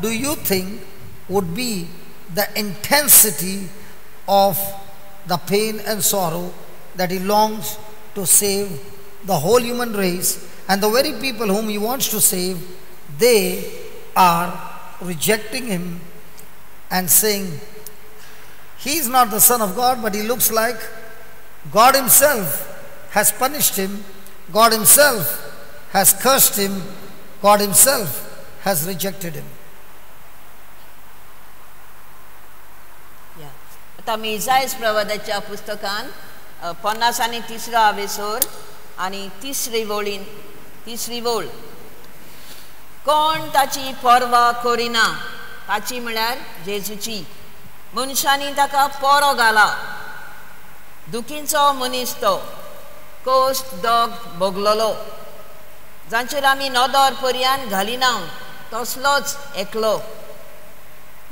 do you think would be the intensity of the pain and sorrow that he longs to save the whole human race, and the very people whom he wants to save, they are rejecting him and saying, he is not the Son of God, but he looks like God himself has punished him, God himself has cursed him, God himself has rejected him. आता मिसाईस प्रवादाच्या पुस्तकान 50 आणि 3 वेसोर आणि 3री वोळ कोण ताची पर्वा करिना ताची म्हळ्यार जेजूची मनशांनी ताका पोरो घाला दुखींचो मनीस तो कोस्ट दोग भोगलोलो जांचेर आमी नदर पर्यान घालिना तसलोच एकलो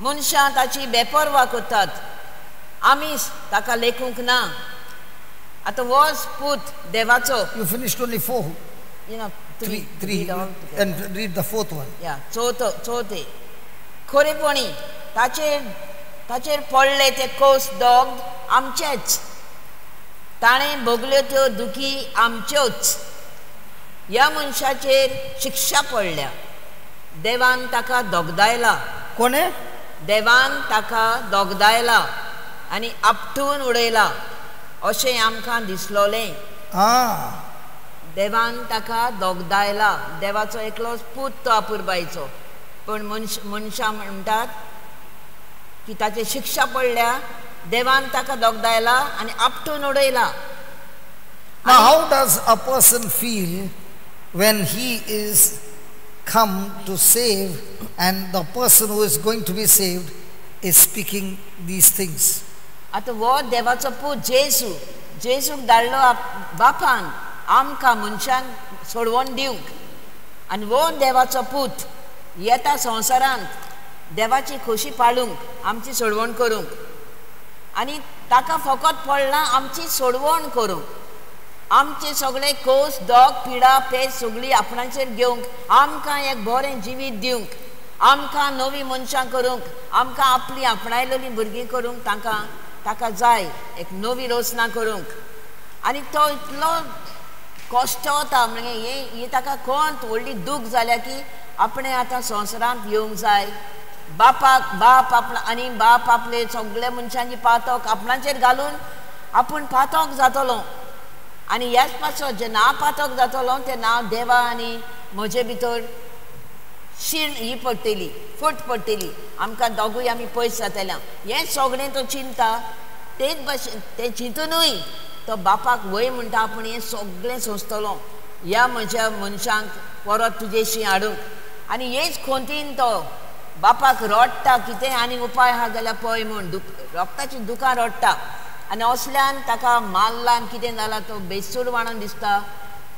मनशां ताची बेपर्वा करतात आमीच ताका लेखूंक ना आता वॉज पूत देवाचो. You finished only 4. Three. And read the 4th one. Yeah, चौथे खरेपणी ताचेर पडले ते कोस दोग आमचेच ताणें भोगल्यो त्यो दुखी आमच्योच ह्या मनशाचेर शिक्षा पडल्या देवान ताका दोगदायला. कोणे? देवान ताका दोगदायला आनी आपटून उडयला अशें आमकां दिसलोलें. देवान ताका दोगदायला. देवाचो एकलोच पूत तो आपुरबायचो पण मनशां म्हणटात की ताची शिक्षा पडल्या देवान ताका दोगदायला आनी आपटून उडयला. Now how does a person feel when he is come to save and the person who is going to be saved is speaking these things? आता वो देवाचो पूत जेजूक धाडलो बापान आमकां मनशांक सोडवून दिवंक आनी वो देवाचो पूत येता संवसारांत देवाची खोशी पाळूंक आमची सोडवण करूंक आनी ताका फकत पडला आमची सोडवण करूंक आमचे सगळे कोस दोग पिडा पेज सगळी आपणाचेर घेवंक आमकां एक बरें जिवीत दिवंक आमकां नवी मनशां करूंक आमकां आपली आपणायलेली भुरगीं करूंक ताका जाय एक नवी रोचना करूंक आनी तो इतलो कश्ट वता म्हणजे ही ताका कोण व्हडली दूख जाल्या की आपणे आतां संवसारांत येवंक जाय बाप आपले सगळे मनशांची पातोक आपणाचेर घालून आपूण पातोक जातलो आनी ह्याच पासत जें नांव पातोक जातलो तें नांव देवा आनी म्हजे भितर शीण ही पडटली फूट पडटली आमकां दोगूय आमी पयस जातल्या हें सगळें तो चिंता तेच भाशेन तें चिंतूनूय तो बापाक वय म्हणटा आपूण हें सगळें सोंसतलो ह्या म्हज्या मनशांक परत तुजेशी हाडूंक आनी हेच खोंतीन तो बापाक रडटा कितें आनी उपाय आहा जाल्यार पळय म्हूण रोगताची दुकां रडटा आनी असल्यान ताका मारलान कितें जालां तो बेसूडवाणो दिसता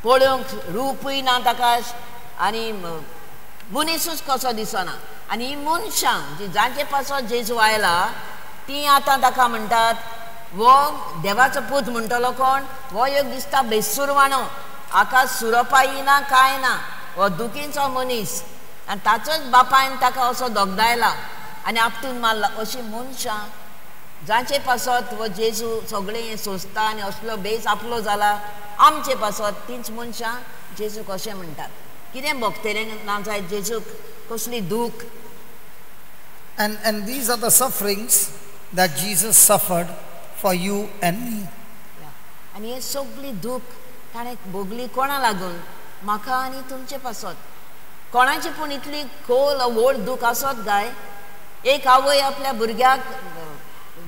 पळोवंक रूपय ना ताका आनी मनीसूच कसो दिसना आनी ही मनशां जी जांचे पासत जेजू आयला ती आतां ताका म्हणटात वो देवाचो पूत म्हणटलो कोण वो एक दिसता बेसूरवाणो आकाश सुरपाय ना कांय ना हो दुखीचो मनीस आनी ताचोच बापायन ताका असो दोगदायला आनी आपटून मारला अशी मनशां जांचे पासत वो जेजू सगळें हें सोंसता आनी असलो बेस आपलो जाला आमचे पासत तींच मनशां जेजूक अशें म्हणटात कितें भोगतेलें ना जाय जेजूक कसली दूख. And these are the sufferings that Jesus suffered for you and me. आनी हे सगळी दूख ताणें भोगली कोणा लागून म्हाका आनी तुमचे पासत कोणाची पूण इतली खोल व्हड दूख आसत गाय एक आवय आपल्या भुरग्याक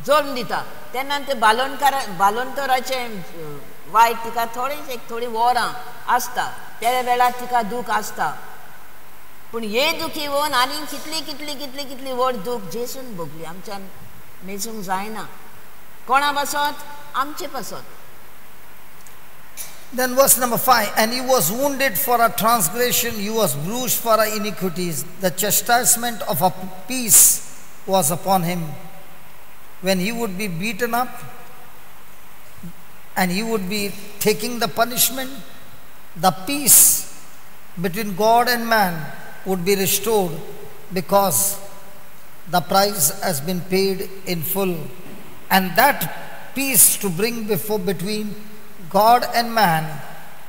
जल्म दिता तेन्ना ते बालोंतराचे वायट तिका थोडी वरां आसता त्या वेळार तिका दूख आसता पूण हे दुखी वोन आनी कितली व्हड दूख जेसून भोगली आमच्यान मेजूंक जायना कोणा पासत आमचे पासत. Then verse number 5, and he was wounded for our transgression, he was bruised for our iniquities, the chastisement of our peace was upon him. When he would be beaten up and he would be taking the punishment, the peace between God and man would be restored because the price has been paid in full. And that peace to bring between God and man,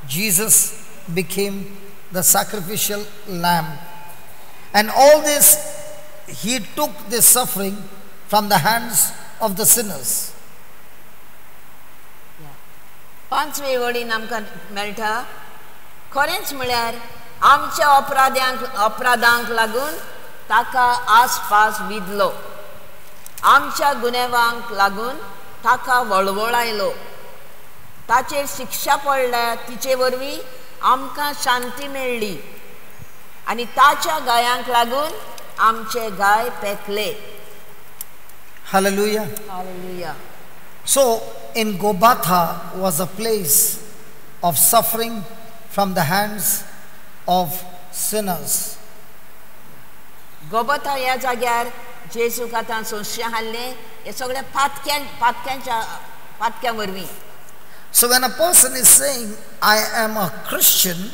Jesus became the sacrificial lamb. And all this, he took this suffering from the hands of the sinners. पांचवी वळीन आमकां मेळटा खरेंच म्हळ्यार आमच्या अपराधांक लागून ताका आसपास विधलो, आमच्या गुन्हेवांक लागून ताका वळवळायलो, ताचेर शिक्षा पडल्या, तिचे वरवीं आमकां शांती मेळ्ळी आनी ताच्या गायांक लागून आमचे गाय पेकले. Hallelujah. Hallelujah. So, in Golgotha was a place of suffering from the hands of sinners. गोबथा ह्या जाग्यार जेजूक आतां सोंशें हाडलें हे सगळ्या पातक्यां वरवीं. So when a person is saying, I am a Christian,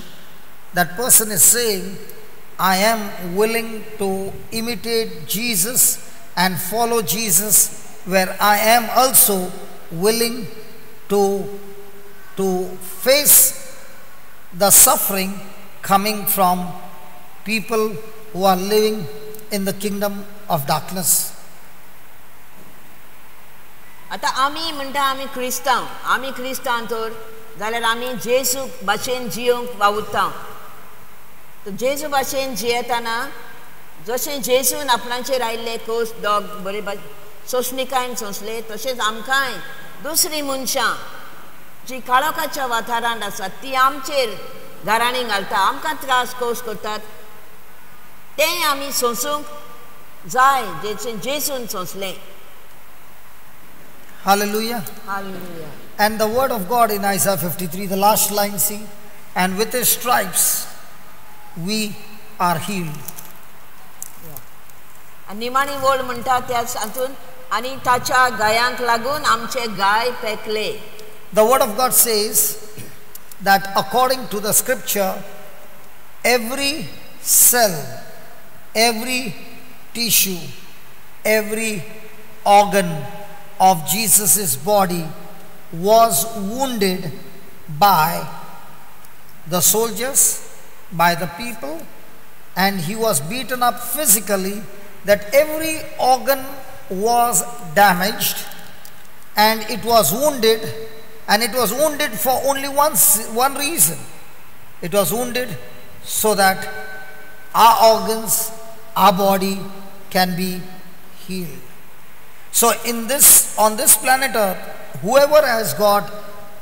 that person is saying, I am willing to imitate Jesus and follow Jesus, where I am also willing to face the suffering coming from people who are living in the kingdom of darkness. आता आमी म्हणटा आमी क्रिस्तांव तर जाल्यार आमी जेजू भाशेन जियोंक वावुरता. जेजू भाशेन जियेतना जशें जेजून आपणाचेर आयिल्ले कोस दोग बरे सोंसणिकायेन सोंसले, तशेंच आमकांय दुसरी मनशां जी काळोखाच्या वाठारांत आसात ती आमचेर घराणी घालता, आमकां त्रास कोस करतात, तें आमी सोंसूंक जाय जेचें जेजून सोंसलें. Hallelujah. Hallelujah. And the word of God in Isaiah 53, the last line, see, and with his stripes we are healed. निमाणी वोळ म्हणटा त्याच हातून आनी ताच्या गायांक लागून आमचे गाय पेकले. The word of God says that according to the scripture, every cell, every tissue, every organ of Jesus' body was wounded by the soldiers, by the people, and he was beaten up physically, that every organ was damaged and it was wounded, and it was wounded for only one reason. It was wounded so that our organs, our body can be healed. So on this planet Earth, whoever has got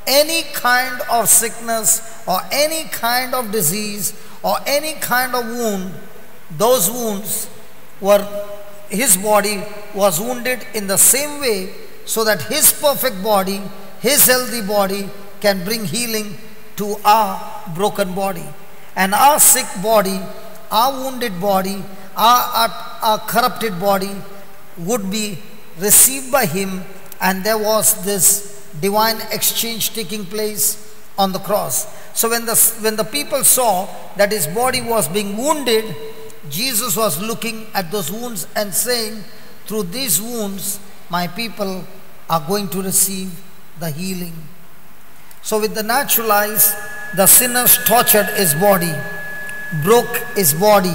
any kind of sickness or any kind of disease or any kind of wound, those wounds his body was wounded in the same way, so that his perfect body, his healthy body can bring healing to our broken body. And our sick body, our wounded body, our corrupted body would be received by him, and there was this divine exchange taking place on the cross. So when the people saw that his body was being wounded, Jesus was looking at those wounds and saying, through these wounds my people are going to receive the healing. So with the natural eyes, the sinners tortured his body, broke his body,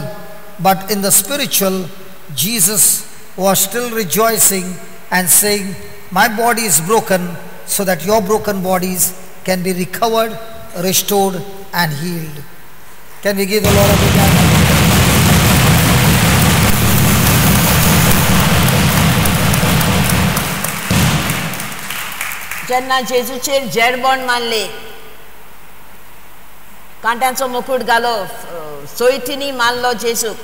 but in the spiritual, Jesus was still rejoicing and saying, my body is broken so that your broken bodies can be recovered, restored and healed. Can we give the Lord a big hand? जेन्ना जेजूचेर जेडबॉन्ड मारले, कांट्यांचो मुकुट घालो, सोयतींनी मारलो जेजूक,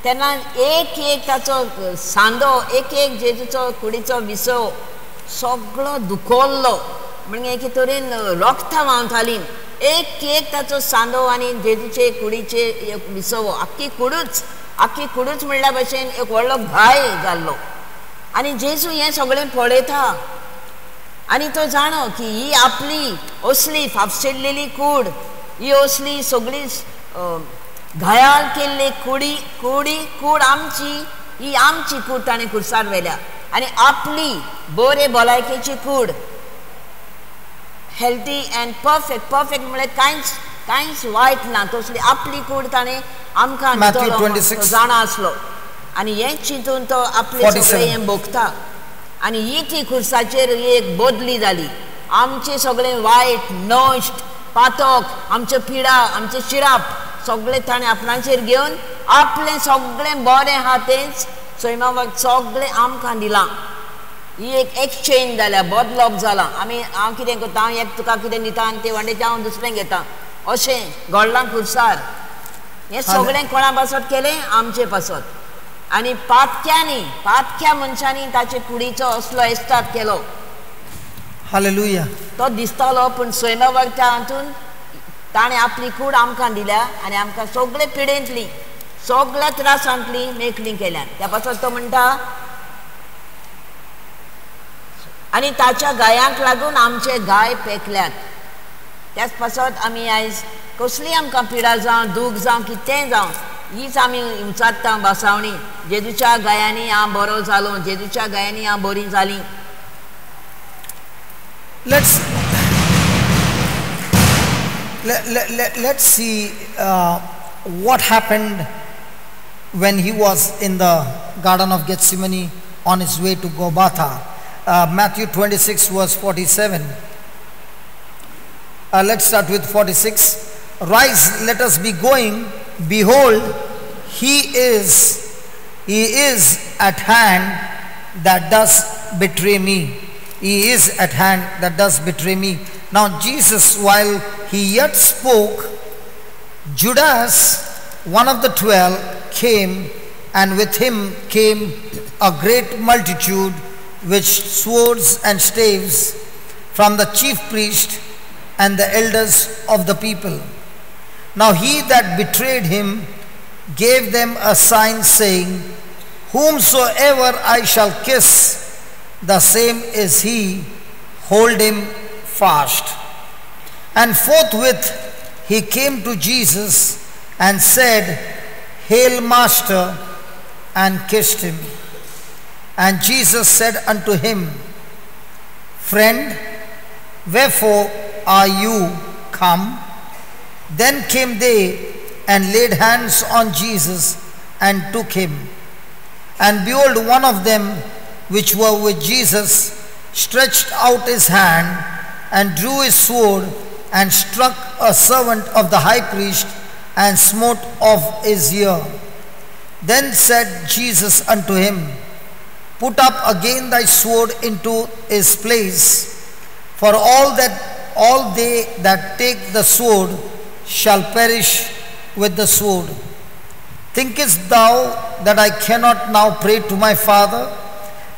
तेन्ना एक ताचो सांदो, एक जेजूचो कुडीचो विसव सगळो दुखोल्लो, म्हणजे एके तरेन रोगतां व्हांवतालीं. एक ताचो सांदो आनी जेजूचे कुडीचे विसव आख्खी कुडूच म्हणल्या भशेन एक व्हडलो भाय जाल्लो. आनी जेजू हें सगळें पळयता आनी तो जाणो की ही आपली असली फापशिल्लेली कूड, ही असली सगळी घायाळ केल्ली कूड आमची, ही आमची कूड ताणें खुर्सार व्हेल्या आनी आपली बरे भलायकेची कूड, हेल्थी अँड परफेक्ट म्हळ्यार कांयच वायट ना तसली आपली कूड ताणें आमकां जाणा आसलो आनी हें चिंतून तो आपलें सगळें हें भोगता आनी ही ती खुर्साचेर एक बदली जाली. आमचें सगळें वायट, नश्ट, पातक, आमच्यो पिडा, आमचें शिराप सगळें ताणें आपणाचेर घेवन आपलें सगळें बरें आहा तेंच सैमाक सगळें आमकां दिलां. ही एक एक्सचेंज जाल्या, बदलप जाला. हांव कितें करता, हांव एक तुका कितें दिता आनी ते वाटेचें हांव दुसरें घेता, अशें घडलां खुर्सार. हें सगळें कोणा पासत केलें? आमचे पासत. आनी पातक्या मनशांनी ताचे कुडीचो असलो एस्ताद केलो. हालेलुया. तो दिसतालो, पूण स्वयंवाच्या हातून ताणें आपली कूड आमकां दिल्या आनी आमकां सगळे पिडेंतली, सगळ्या त्रासांतली मेकळीं केल्यान. त्या पासत तो म्हणटा, आनी ताच्या गायांक लागून आमचे गाय पेकल्यात. त्याच पासत आमी आयज कसली आमकां पिडा जावं, दूख जावं, कितेंय जावं, हीच आमी विचारता बासावणी. जेजूच्या गायांनी हांव बरो जालो, जेजूच्या गायांनी हांव बरी जाली. Let's see what happened when he was in the Garden of Gethsemane on his way to Golgotha. Matthew 26 verse 47. Let's start with 46. Rise, let us be going. Behold, he is at hand that does betray me. He is at hand that does betray me. Now Jesus, while he yet spoke, Judas, one of the 12, came, and with him came a great multitude with swords and staves from the chief priest and the elders of the people. Now he that betrayed him gave them a sign, saying, Whomsoever I shall kiss, the same is he, hold him fast. And forthwith he came to Jesus and said, Hail, Master, and kissed him. And Jesus said unto him, Friend, wherefore are you come? Then came they and laid hands on Jesus and took him. And behold, one of them which were with Jesus stretched out his hand and drew his sword and struck a servant of the high priest and smote off his ear. Then said Jesus unto him, Put up again thy sword into his place, for all they that take the sword shall perish with the sword. Thinkest thou that I cannot now pray to my Father,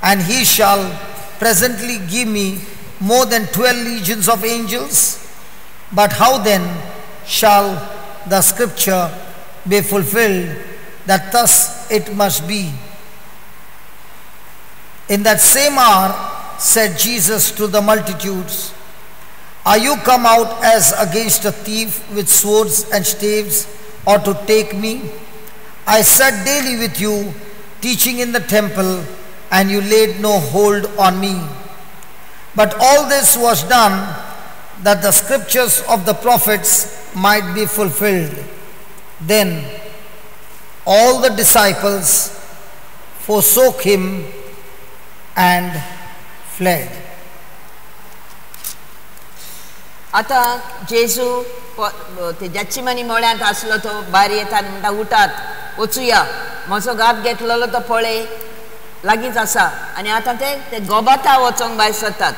and he shall presently give me more than 12 legions of angels? But how then shall the scripture be fulfilled, that thus it must be? In that same hour said Jesus to the multitudes, Are you come out as against a thief with swords and staves, or to take me? I sat daily with you, teaching in the temple, and you laid no hold on me. But all this was done, that the scriptures of the prophets might be fulfilled. Then all the disciples forsook him and fled. आता जेजू ते गॅथसेमनी मळ्यांत आसलो, तो भायर येता आनी म्हणटा, उठात वचुया, म्हजो घात घेतलेलो तो पळय लागींच आसा. आनी आतां ते गोबाता वचोंक भायर सरतात.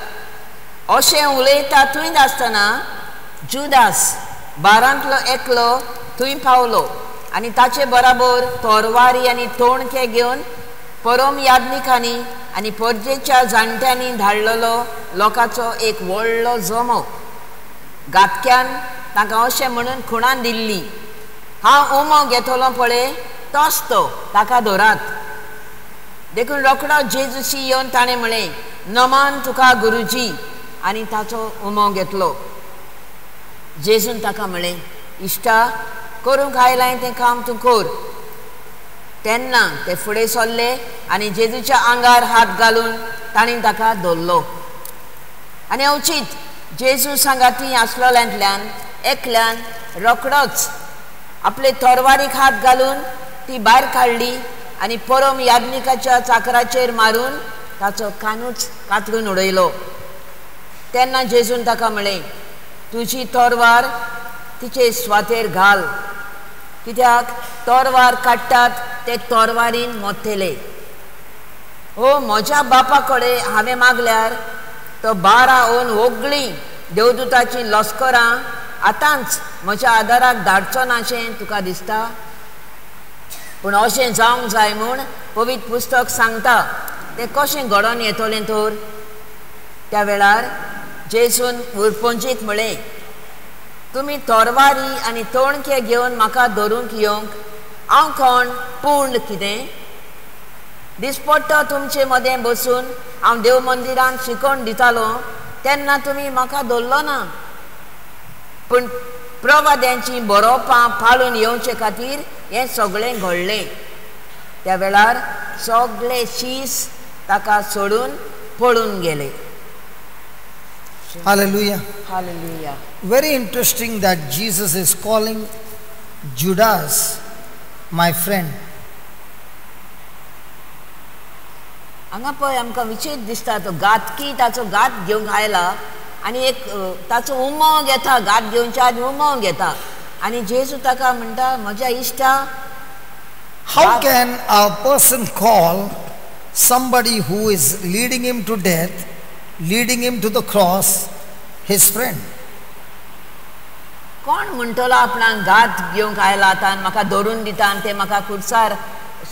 अशें उलयता थंय आसतना जुदास 12तलो एकलो थंय पावलो आनी ताचे बराबर तोरवारी आनी तोणके घेवन परम याज्ञिकांनी आनी पर्जेच्या जाणट्यांनी धाडलेलो लोकांचो एक व्हडलो जमो. घातक्यान ताका अशें म्हणून खुणान दिल्ली, हांव उमो घेतलो पळय तोच तो, ताका धरात. देखून रोखडो जेजूसी येवन ताणें म्हळें, नमन तुका गुरुजी, आनी ताचो उमो घेतलो. जेजून ताका म्हळें, इश्टा, करूंक आयलां तें काम तूं कर. तेन्ना ते फुडें सरले आनी जेजूच्या आंगार हात घालून तांणी ताका धरलो. आनी अवचीत जेजू सांगाती आसलेल्यांतल्यान एकल्यान रोखडोच आपले तोरवारीक हात घालून ती भायर काडली आनी परम याज्ञिकाच्या चाकराचेर मारून ताचो कानूच कातरून उडयलो. तेन्ना जेजून ताका म्हळें, तुजी तोरवार तिचे स्वातेर घाल, कित्याक तोरवार काडटात ते तोरवारीन मोत्तेले. हो म्हज्या बापा कडेन हांवें मागल्यार तो 12 ओन व्हडलीं देवदूताची लस्करां आतांच म्हज्या आदाराक धाडचो नाशें तुका दिसता? पूण अशें जावंक जाय म्हूण पवित्र पुस्तक सांगता तें कशें घडोवन येतलें तर? त्या वेळार जेजून उरपंजीक म्हळें, तुमी तोरवारी आनी तोणके घेवन म्हाका धरूंक येवंक हांव कोण पूर्ण कितें? दिसपट्टो तुमचे मदें बसून हांव देव मंदिरांत शिकोवन दितालो तेन्ना तुमी म्हाका धरलो ना. पूण प्रवाद्यांची बरोवपां पाळून येवचे खातीर हें सगळें घडलें. त्या वेळार सगळे शीस ताका सोडून पळून गेले. Hallelujah. Hallelujah. Very interesting that Jesus is calling Judas my friend. हांगा पळय आमकां विचित्र दिसता, तो गातकी ताचो गात घेवंक आयला आनी एक ताचो उमो घेता, गात घेवच्या आदी उमो घेता आनी जेजू ताका म्हणटा, म्हज्या इश्टा. How can a person call somebody who is leading him to death, leading him to the cross, his friend? कोण म्हणटलो आपणाक गात घेवंक आयला आतां म्हाका धरून दिता आनी ते म्हाका खुर्सार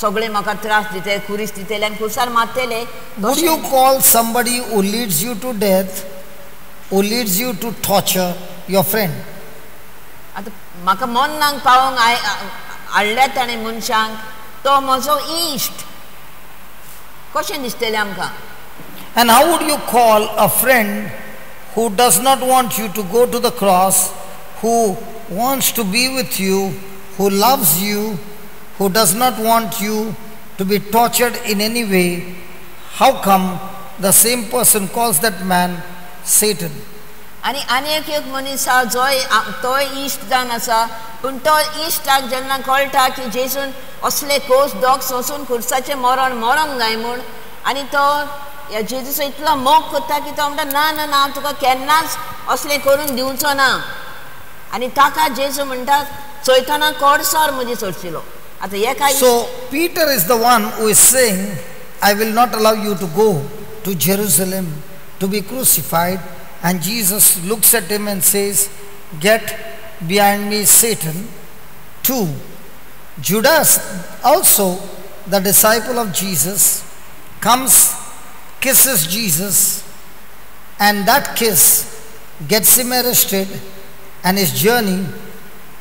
सगळे म्हाका त्रास दिते, खुरीस दितले आनी खुर्सार मारतले? Would you call somebody who leads you to death, who leads you to torture, your friend? आतां म्हाका मरणाक पावोंक हाडल्या ताणें मनशांक, तो म्हजो इश्ट, कशें दिसतलें आमकां? And how would you call a friend who does not want you to go to the cross, who wants to be with you, who loves you, who does not want you to be tortured in any way? How come the same person calls that man Satan? आनी एक मनीस आसा जोय तो इश्ट जावन आसा, पूण तो इश्टाक जेन्ना कळटा की जेजून असले कोस दोग सोंसून खुर्साचें मरण मरोंक जाय म्हूण, आनी तो ह्या जेजूचो इतलो मोग करता की तो म्हणटा, ना ना ना हांव तुका केन्नाच असलें करून दिवचो ना. आनी ताका जेजू म्हणटा, चोयतना कोडसोर म्हजी सोडशिलो. आतां हे काय? So Peter is the one who is saying, I will not allow you to go to Jerusalem to be crucified. And Jesus looks at him and says, get behind me, Satan. 2. Judas, also the disciple of Jesus, comes, kisses Jesus, and that kiss gets him arrested, and his journey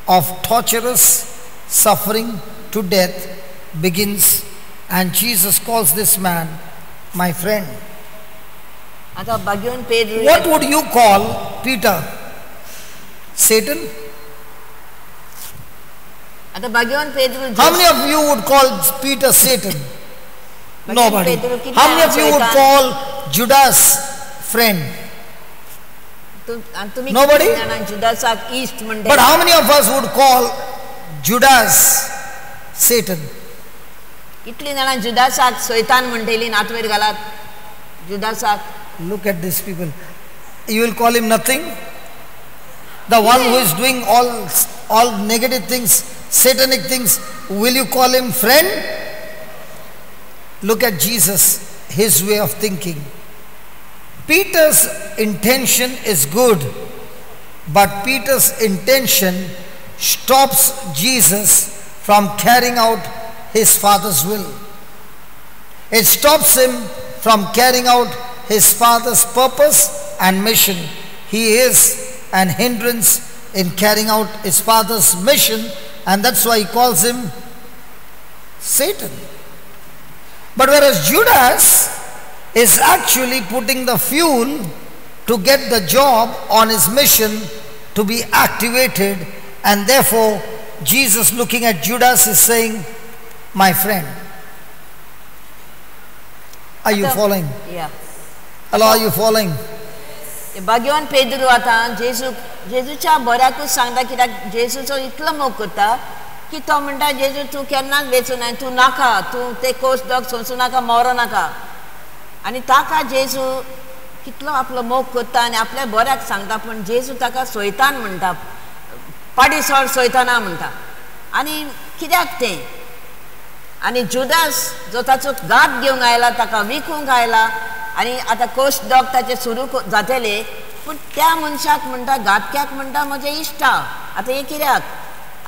of torturous suffering to death begins, and Jesus calls this man my friend. What would you call Peter? Satan? How many of you would call Peter Satan? Nobody. How many of you would call Judas friend? Nobody? But how many of us would call Judas Satan? कितली जाणां जुदासाक सैतान म्हणटली नातवेर घालात जुदासाक. Look at these people. You will call him nothing? The one who is doing all negative things, satanic things, will you call him friend? Look at Jesus, his way of thinking. Peter's intention is good, but Peter's intention stops Jesus from carrying out his Father's will. It stops him from carrying out his Father's purpose and mission. He is an hindrance in carrying out his Father's mission, and that's why he calls him Satan. But whereas Judas is actually putting the fuel to get the job on his mission to be activated, and therefore Jesus looking at Judas is saying, my friend. Are you following? Yeah. Hello, are you following? भाग्यवान पेद्रू आतां जेजूच्या बऱ्याकूच सांगता कित्याक जेजूचो इतलो मोग करता की तो म्हणटा जेजू तूं केन्नाच वेचूं ना तूं नाका तूं ते कोस डॉग सोंसू नाका मरो नाका आनी ताका जेजू कितलो आपलो मोग करता आनी आपल्या बऱ्याक सांगता पूण जेजू ताका सोयतान म्हणटा पाडी सोड सोयताना म्हणटा आनी कित्याक तें आनी जुदास जो ताचो घात घेवंक आयला ताका विकूंक आयला आनी आतां कोस्ट डॉग ताचे सुरू जातले पूण त्या मनशाक म्हणटा घातक्याक म्हणटा म्हजे इश्टा आतां हें कित्याक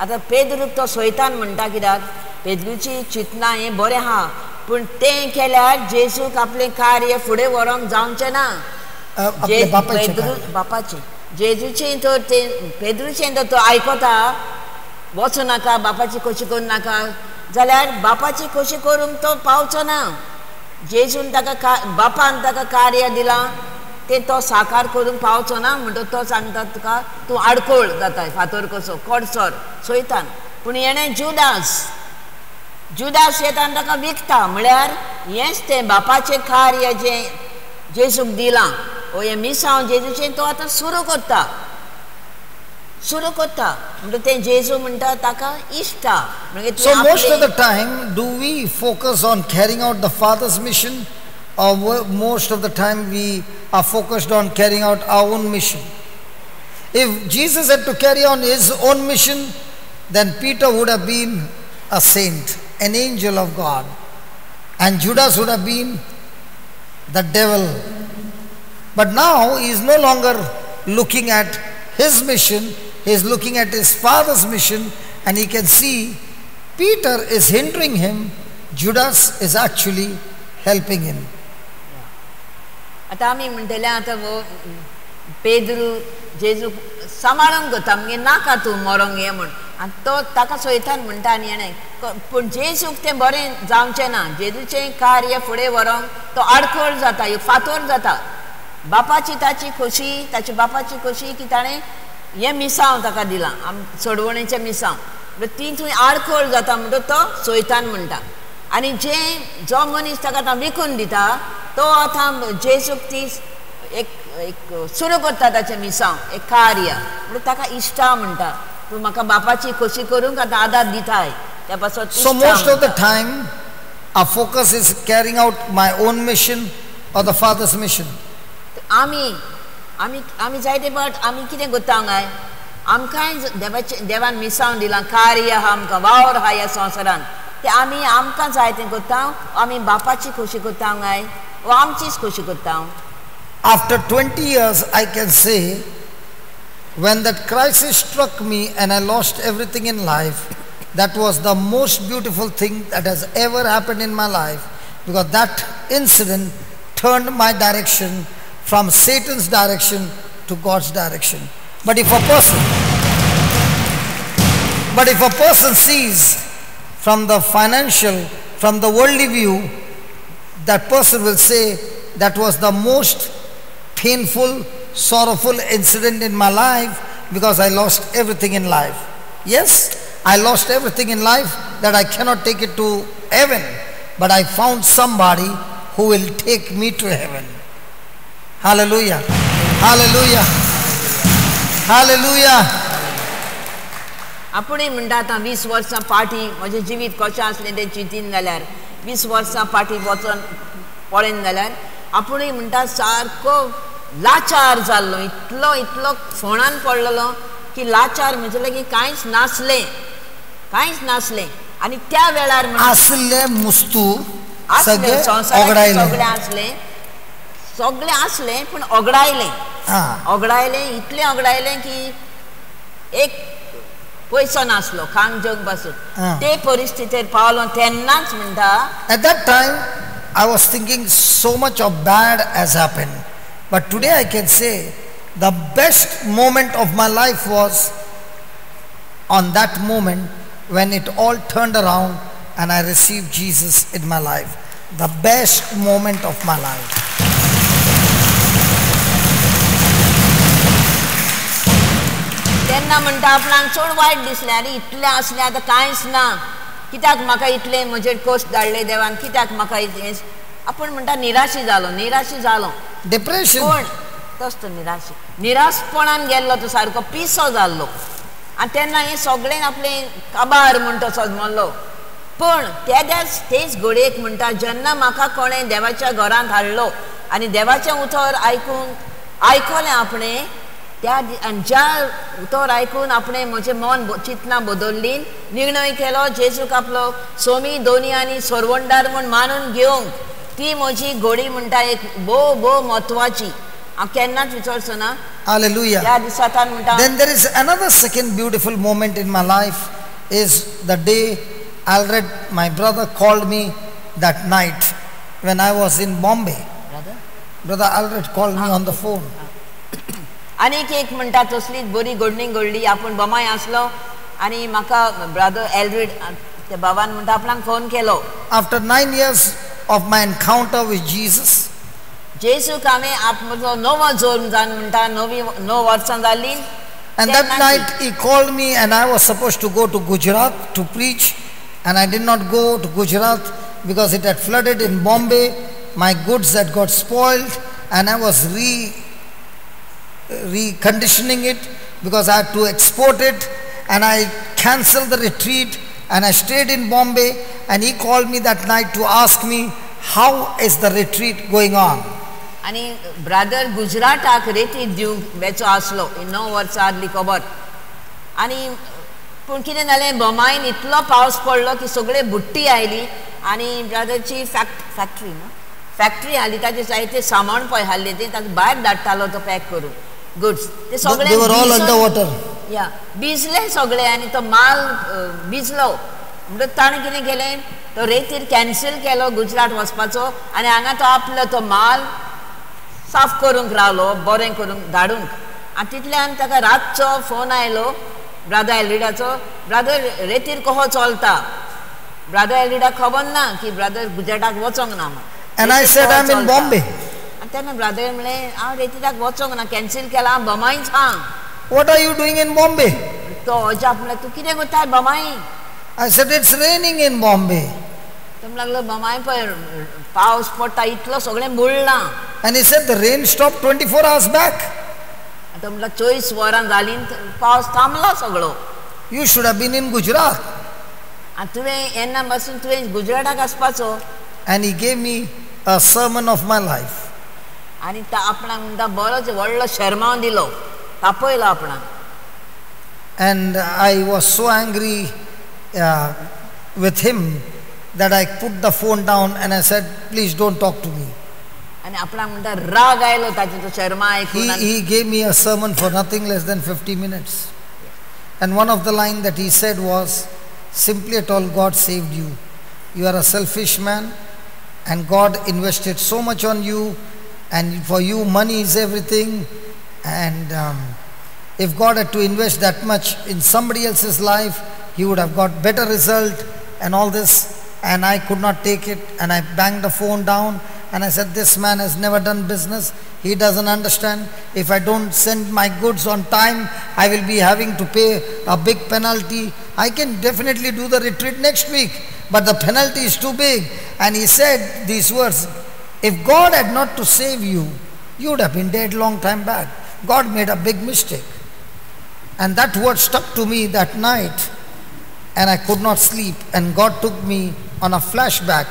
आतां पेद्रूक तो सोयतान म्हणटा कित्याक पेद्रूची चिंतना हें बरें आहा पूण तें केल्यार जेजूक आपलें कार्य फुडें व्हरोंक जावचें ना पेद्रू बापाचें जेजूचें तर तें पेद्रूचें तर तो आयकता वचूं नाका बापाची खोशी करूं नाका जाल्यार बापाची खोशी करूंक तो पावचो ना जेजून ताका बापान ताका कार्य दिलां तें तो साकार करूंक पावचो ना म्हणटच तो सांगता तुका तूं आडकोळ जाता फातर कसो कडसर सोयतान पूण हेणें जुदास येता आनी ताका विकता म्हळ्यार हेंच तें बापाचें कार्य जें जेजूक दिलां हें मिसांव जेजूचें तो आतां सुरू करता म्हणजे तें जेजू म्हणटा ताका इश्टा. So most of the time do we focus on carrying out the Father's mission or most of the time we are focused on carrying out our own mission? If Jesus had to carry on his own mission, then Peter would have been a saint, an angel of God, and Judas would have been the devil. But now he is no longer looking at his mission, he is looking at his Father's mission, and he can see Peter is hindering him, Judas is actually helping him. आता आमी म्हणटले आता वो पेद्रू जेजू सांबाळूंक घेता म्हणजे नाका तूं मरोंक ये म्हण आनी तो ताका सोयतान म्हणटा आनी हेणें पूण जेजूक तें बरें जावचें ना जेजूचें कार्य फुडें व्हरोंक तो आडखळ जाता फातर जाता बापाची ताची खोशी ताची बापाची खोशी की ताणें हें मिसांव ताका दिलां सोडवणेचें मिसांव ती थंय आडखळ जाता म्हणटच तो सोयतान म्हणटा आनी जो मनीस ताका आतां विकून दिता तो आतां जेजूक ती एक सुरू करता ताचें मिसांव एक कार्य म्हणजे ताका इश्टा म्हणटा तूं म्हाका बापाची खोशी करूंक आतां आदार दिताय त्या पासून So most of the time our focus is carrying out my own mission or the Father's mission. आमी जायते फावट आमी कितें करता काय आमकांय देवान मिसांव दिलां कार्य आहा आमकां वावर आहा ह्या संवसारांत ते आमकां जाय तें करता आमी बापाची खोशी करता काय वा आमचीच खोशी करता. After 20 years I can say when that crisis struck me and I lost everything in life, that was the most beautiful thing that has ever happened in my life, because that incident turned my direction from Satan's direction to God's direction. But if a person sees from the financial, from the worldly view, that person will say that was the most painful, sorrowful incident in my life because I lost everything in life. Yes, I lost everything in life that I cannot take it to heaven, but I found somebody who will take me to heaven. Hallelujah. Hallelujah. Hallelujah. आपुणूय म्हणटा आतां 20 वर्सां फाटीं म्हजें जिवीत कशें आसलें तें चिंतीन जाल्यार 20 वर्सां फाटीं वचोन पळयन जाल्यार आपुणूय म्हणटा सारको लाचार जाल्लो इतलो फोंडान पडलेलो की लाचार म्हणजे लागीं कांयच नासलें आनी त्या वेळार आसले मुस्तू सगळे आसलें पूण ओगडायलें इतलें ओगडायलें की एक पैसो नासलो खांग जग पासून ते परिस्थितीर पावलो तेन्नाच म्हणटा. At that time I was thinking so much of bad has happened, but today I can say the best moment of my life was on that moment when it all turned around and I received Jesus in my life. The best moment of my life. तेन्ना म्हणटा आपणाक चड वायट दिसलें आरे इतलें असलें आतां कांयच ना कित्याक म्हाका इतलें म्हजेर कश्ट धाडले देवान कित्याक म्हाका हें आपूण म्हणटा निराशी जालो Depression. पूण तोच तो निराशपणान गेल्लो तो सारको पिसो जाल्लो आनी तेन्ना हें सगळें आपलें काबार म्हण तो सजमल्लो पूण तेच घडयेक म्हणटा जेन्ना म्हाका कोणें देवाच्या घरांत हाडलो आनी देवाचें उतर आयकलें आपणें त्या आनी ज्या उतर आयकून आपणें म्हजें मन चिंतनां बदल्लीं निर्णय केलो जेजूक आपलो सोमी दोनी आनी सोरवंडार म्हूण मानून घेवंक ती म्हजी घडी म्हणटा एक भोव म्हत्वाची हांव केन्नाच विचारचो ना Hallelujah. त्या दिसांतान म्हणटा Then there is another second beautiful moment in my life is the day Alred, my brother, called me that night when I was in Bombay. Brother Alred called me on the phone. आनीक एक म्हणटा तसलीच बरी घडणी घडली आपूण बोमाय आसलो आनी म्हाका brother Aelred त्या बाबान म्हणटा आपणाक phone Kelo After 9 years of my encounter with Jesus, जेजूक हांवें म्हजो नवो जोल्म जावन म्हणटा 9 वर्सां जालीं and that night he called me and I was supposed to go to Gujarat to preach, and I did not go to Gujarat because it had flooded in Bombay. My goods had got spoiled and I was reconditioning it because I had to export it, and I cancelled the retreat and I stayed in Bombay, and he called me that night to ask me how is the retreat going on. आनी brother गुजराताक रेती दिवंक वेचो आसलो 9 वर्सां आदली खबर आनी पूण कितें जालें बोमायन इतलो पावस पडलो की सगळे बुट्टी आयली आनी ब्रदरची फॅक्टरी आली ताचे जायते सामान पळय हाडलें तें ताका भायर धाडटालो तो पॅक करून गुड्स ते सगळे They were all under water. या भिजले सगळे आनी तो माल भिजलो म्हणटच ताणें कितें केलें तो रेतीर कॅन्सील केलो गुजरात वचपाचो आनी हांगा तो आपलो तो माल साफ करूंक रावलो बरें करूंक धाडूंक आनी तितल्यान ताका रातचो फोन आयलो ब्रदर एलरिडाचो ब्रदर रेतीर कहो चलता ब्रदर एलरिडाक खबर ना की ब्रदर गुजराताक वचोंक ना And I said I'm in Bombay. आनी तेन्ना ब्रदर म्हणलें हांव रेतीराक वचोंक ना कॅन्सील केला हांव बोमाईन सांग What are you doing in Bombay? तो अजाप म्हणलें तूं कितें करता Bommai I said it's raining in Bombay. तो लागलो बोमाई पळय पावस पडटा इतलो सगळें बुडलां And he said the rain stopped 24 hours back. तो म्हणला 24 वरां जालीं पावस थांबलो सगळो You should have been in Gujarat. आनी तुवें येन्ना पासून तुवें गुजराताक वचपाचो And he gave me a sermon of my life. आनी आपणाक म्हणटा बरोच व्हडलो शर्माव दिलो तापयलो आपणाक And I was so angry with him that I put the phone down and I said, please don't talk to me. आनी आपणाक म्हणटा राग आयलो ताचो तो शर्मा आयकून He gave me a sermon for nothing less than 50 minutes. And one of the lines that he said was, simply at all, God saved you. You are a selfish man and God invested so much on you, and for you money is everything, and if God had to invest that much in somebody else's life, he would have got better result and all this. And I could not take it, and I banged the phone down and I said, this man has never done business, he doesn't understand. If I don't send my goods on time, I will be having to pay a big penalty. I can definitely do the retreat next week, but the penalty is too big. And he said these words, if God had not to save you, you would have been dead long time back. God made a big mistake. And that word stuck to me that night, and I could not sleep. And God took me on a flashback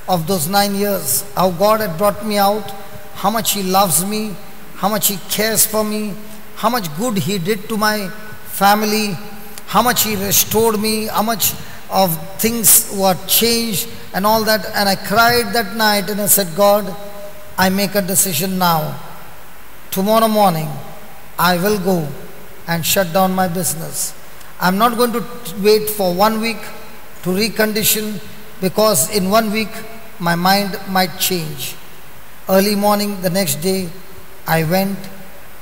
of those 9 years, how God had brought me out, how much he loves me, how much he cares for me, how much good he did to my family, how much he restored me, how much of things were changed and all that. And I cried that night and I said, God, I make a decision now. Tomorrow morning, I will go and shut down my business. I'm not going to wait for 1 week to recondition, because in 1 week, my mind might change. Early morning the next day, I went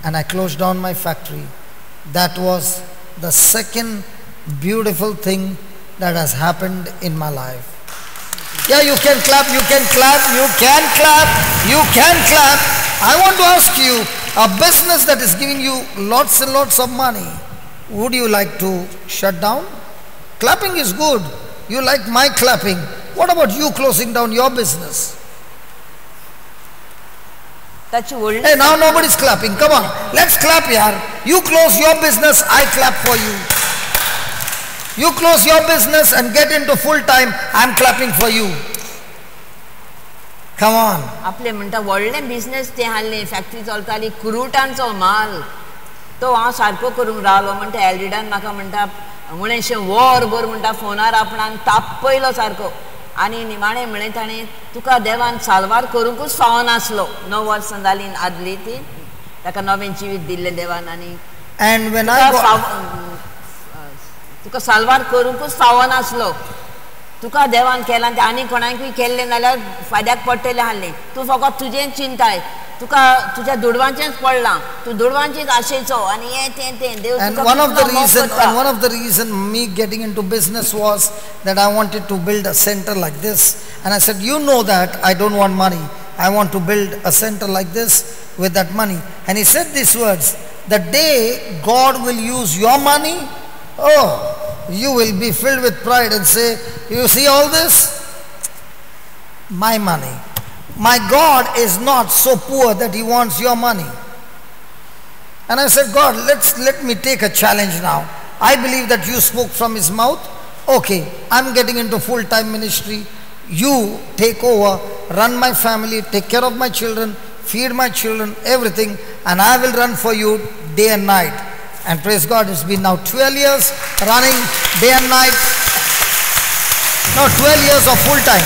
and I closed down my factory. That was the second beautiful thing that has happened in my life. Yeah, you can clap, you can clap, you can clap, you can clap. I want to ask you, a business that is giving you lots and lots of money, Would you like to shut down? Clapping is good. You like my clapping. What about you closing down your business? त्याची व्हडली Hey, now nobody's clapping. Come on. Let's clap, yaar. You close your business, I clap for you. You close your business and get into full time, I'm clapping for you. Come on. आपले म्हणटा व्हडले business ते हाल्ले factory चलताली कुरुटांचो माल तो हांव सारको करूंक रावलो म्हणटा एलडीडान म्हाका म्हणटा उणेशें वरभर म्हणटा फोनार आपणाक तापयलो सारको आनी निमाणें म्हळें ताणें तुका देवान साल्वार करूंकूच फावनासलो 9 वर्सां जालीं आदली ती ताका नवें जिवीत दिल्लें देवान आनी And when I got, तुका साल्वार करूंकूच फावनासलो तुका देवान केलां तें आनी कोणाकूय केल्लें नाल्यार फायद्याक पडटलें आसलें तूं फकत तुजें चिंताय तुका तुज्या दुडवांचेंच पडलां तूं दुडवांचीच आशेचो आनी हें तें देव and तुका one of the कितलो मोग reason, करता. and one of the reason me getting into business was that I wanted to build a center like this. And I said, you know that I don't want money. I want to build a center like this with that money. And he said these words, the day God will use your money, oh, you will be filled with pride and say, you see all this? My money. My God is not so poor that he wants your money. And I said, God, let me take a challenge now. I believe that you spoke from his mouth. Okay, I'm getting into full-time ministry. You take over, run my family, take care of my children, feed my children, everything, and I will run for you day and night. And praise God, it's been now 12 years running day and night. No, 12 years of full-time.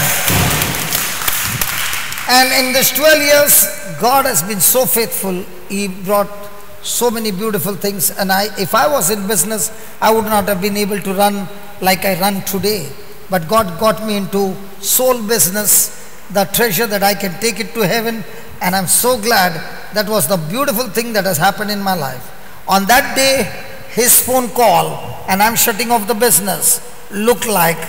And in this 12 years, God has been so faithful. He brought so many beautiful things. And if I was in business, I would not have been able to run like I run today. But God got me into soul business, the treasure that I can take it to heaven. And I'm so glad that was the beautiful thing that has happened in my life. On that day, his phone call and I'm shutting off the business looked like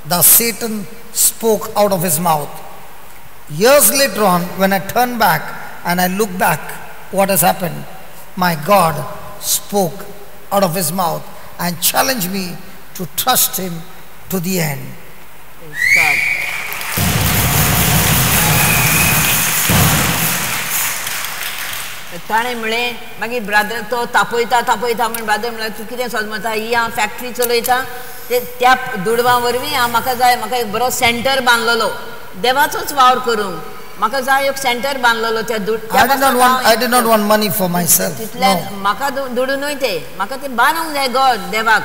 the Satan spoke out of his mouth. Years later on, when I turn back and I look back, what has happened? My God spoke out of his mouth and challenged me to trust him to the end. Praise God. ताणें म्हळें मागीर brother तो तापयता म्हण brother म्हळ्यार तूं कितें समजता ही हांव फॅक्टरी चलयता त्या दुडवां वरवीं हांव म्हाका जाय म्हाका एक बरो सेंटर बांदलेलो देवाचोच वावर करूंक म्हाका जाय एक सेंटर बांदलेलो त्या I did not want money for myself. तितल्यान No. म्हाका दुडूनय ते म्हाका ते बांदूंक जाय गॉड देवाक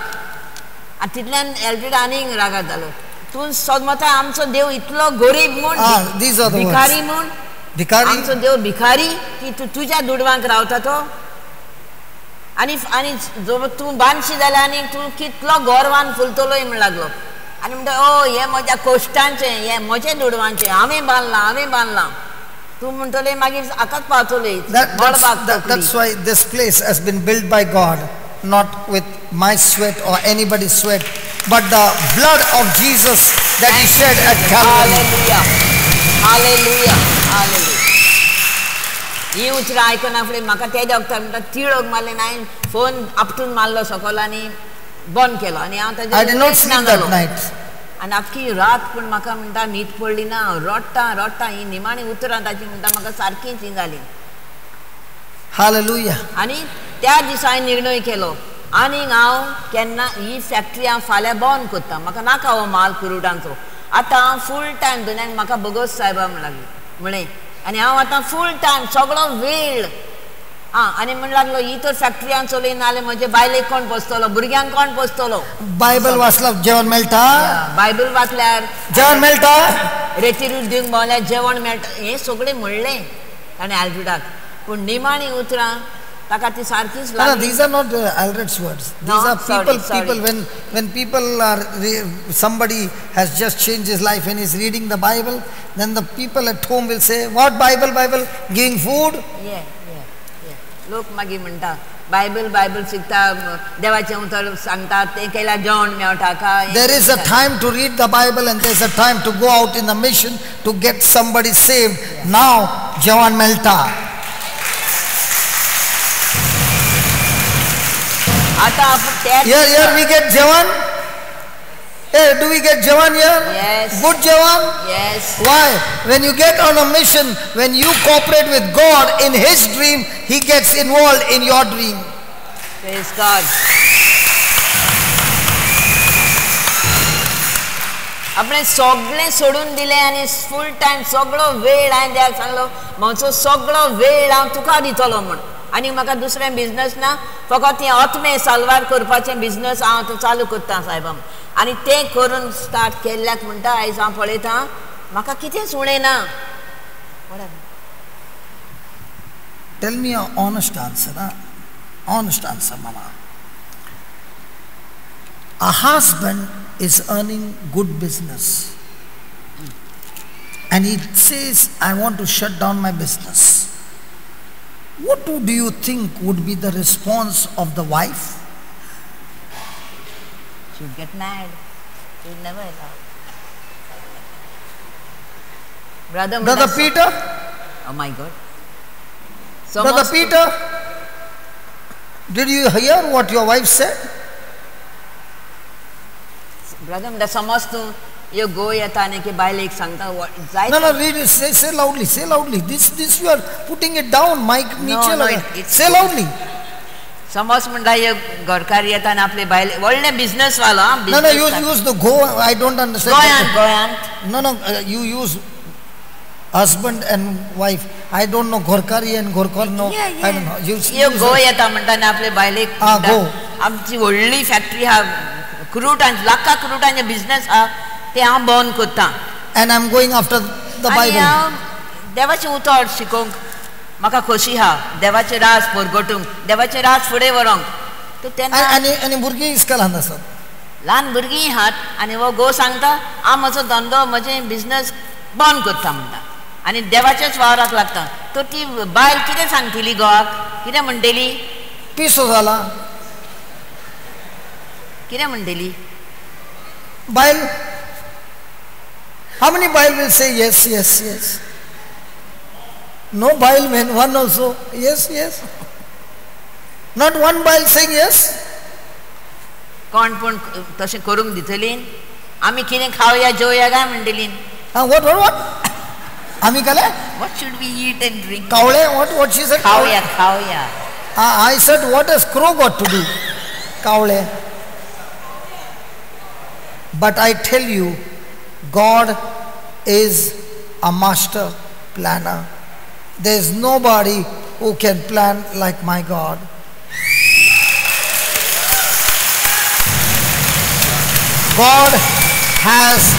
आनी तितल्यान एलटीड आनीक रागात जालो तूं समजता आमचो देव इतलो गरीब म्हूण these are the भिकारी words. म्हूण Bhikari? आमचो देव भिकारी की तूं तुज्या दुडवांक रावता तो आनी जो तूं बांदशी जाल्यार आनी तूं कितलो गोरवान फुलतलोय म्हण लागलो आनी म्हणटा ओ हें म्हज्या कोश्टांचें हें म्हजें दुडवांचें हांवें बांदलां तूं म्हणटलें मागीर आतांच पावतलें That's why this place has been built by God, not with my sweat or anybody's sweat, but the blood of Jesus that he shed at Calvary. हालेलुया ही उचरां आयकना फुडें म्हाका ते दोगता म्हणटा तिळोक मारलें हांवें फोन आपटून मारलो सकयल आनी बंद केलो आनी हांव I did not sleep that night. आनी आख्खी रात पूण म्हाका म्हणटा न्हीद पडली ना रडटा ही निमाणी उतरां ताची म्हणटा म्हाका सारकींच ही जाली Hallelujah. आनी त्या दिसा हांवें निर्णय केलो आनीक हांव केन्ना ही फॅक्टरी हांव फाल्यां बंद करता म्हाका नाका हो माल कुरुटांचो आतां हांव फूल टायम दुनियान म्हाका भगत सायबा म्हळें आनी हांव आतां फूल टायम सगळो वेळ आनी म्हण लागलो ही तर फॅक्टरी हांव चलय नाल्यार म्हजे बायलेक कोण पोसतलो भुरग्यांक कोण पोसतलो बायबल वाचला जेवण मेळटा बायबल वाचल्यार जेवण मेळटा रेतीरूच दिवंक भोंवल्यार जेवण मेळटा हें सगळें म्हणलें ताणें आल्विडाक पूण निमाणी उतरां ताका ती सारकीच No, these are not Alred's words. These are people. When people are, somebody has just changed his life and is reading the Bible, then the people at home will say, what Bible? Giving food? Yeah. लोक मागीर म्हणटा Bible शिकता देवाचें उतर सांगता तें केल्यार जेवण मेळटा काय There is a time to read the Bible and there is a time to go out in the mission to get somebody saved. Now, जेवण मेळटा. आता आपण त्या Here we get Jawan. Hey, do we get Jawan here? Yes. Good Jawan? Yes. Why? When you get on a mission, when you cooperate with God in His dream, He gets involved in your dream. Praise God. आपणे सगळें सोडून दिलें आनी full time सगळो वेळ हांवें देवाक सांगलो म्हजो सगळो वेळ हांव तुका दितलो म्हण आनी म्हाका दुसरें बिजनस ना फकत हें आत्मे साल्वार करपाचें बिजनस हांव आतां चालू करता सायबा आनी तें करून स्टार्ट केल्ल्याक म्हणटा आयज हांव पळयता म्हाका कितेंच उणें ना. Tell me an honest answer, huh? Honest answer, Mama. A husband is earning good business and he says, I want to shut down my business. What do you think would be the response of the wife? She would get mad. She would never allow. Brother Peter? Oh my God. Brother Peter, did you hear what your wife said? Brother, the समजतो you go येता आनी की बायल एक सांगता जाय. No, read it. Say loudly. Say loudly. This you are putting it down. Mic नीचे लगा. Say loudly. समज म्हणटा ये घरकार येता आनी आपले बायल व्हडले बिझनेस वालो. No, you use the go. I don't understand. गोंयांत. No, you use husband and wife. I don't know घरकारी and घरकार. No, I don't know. You go येता म्हणटा आनी आपले बायलेक go. आमची व्हडली फॅक्टरी हा क्रूटांची लाखां क्रूटांचे बिझनेस हा ते हांव बंद करता. And I'm going after the Bible. देवाचें उतर शिकोवंक म्हाका खोशी हा देवाचें राज परगटूंक देवाचें राज फुडें व्हरोंक. तो तेन्ना आनी भुरगीं इस्का ल्हान आसात. ल्हान भुरगीं आहात आनी वो घोव सांगता हांव म्हजो धंदो म्हजें बिझनेस बंद करता म्हणटा आनी देवाच्याच वावराक लागता. तो ती बायल कितें सांगतली घोवाक कितें म्हणटली? पिसो जाला. कितें म्हणटली? Bail. How many Bail will say yes? No Bail men, one also. Yes. Not one Bail saying yes. कोण पण तशें करूंक दितली? आमी कितें खावया जेवया काय म्हणटली? What? आमी काले? What should we eat and drink? Kawale? What she said? खावया. I said, what has crow got to do? Kawale. But I tell you, God is a master planner. There is nobody who can plan like my God. God has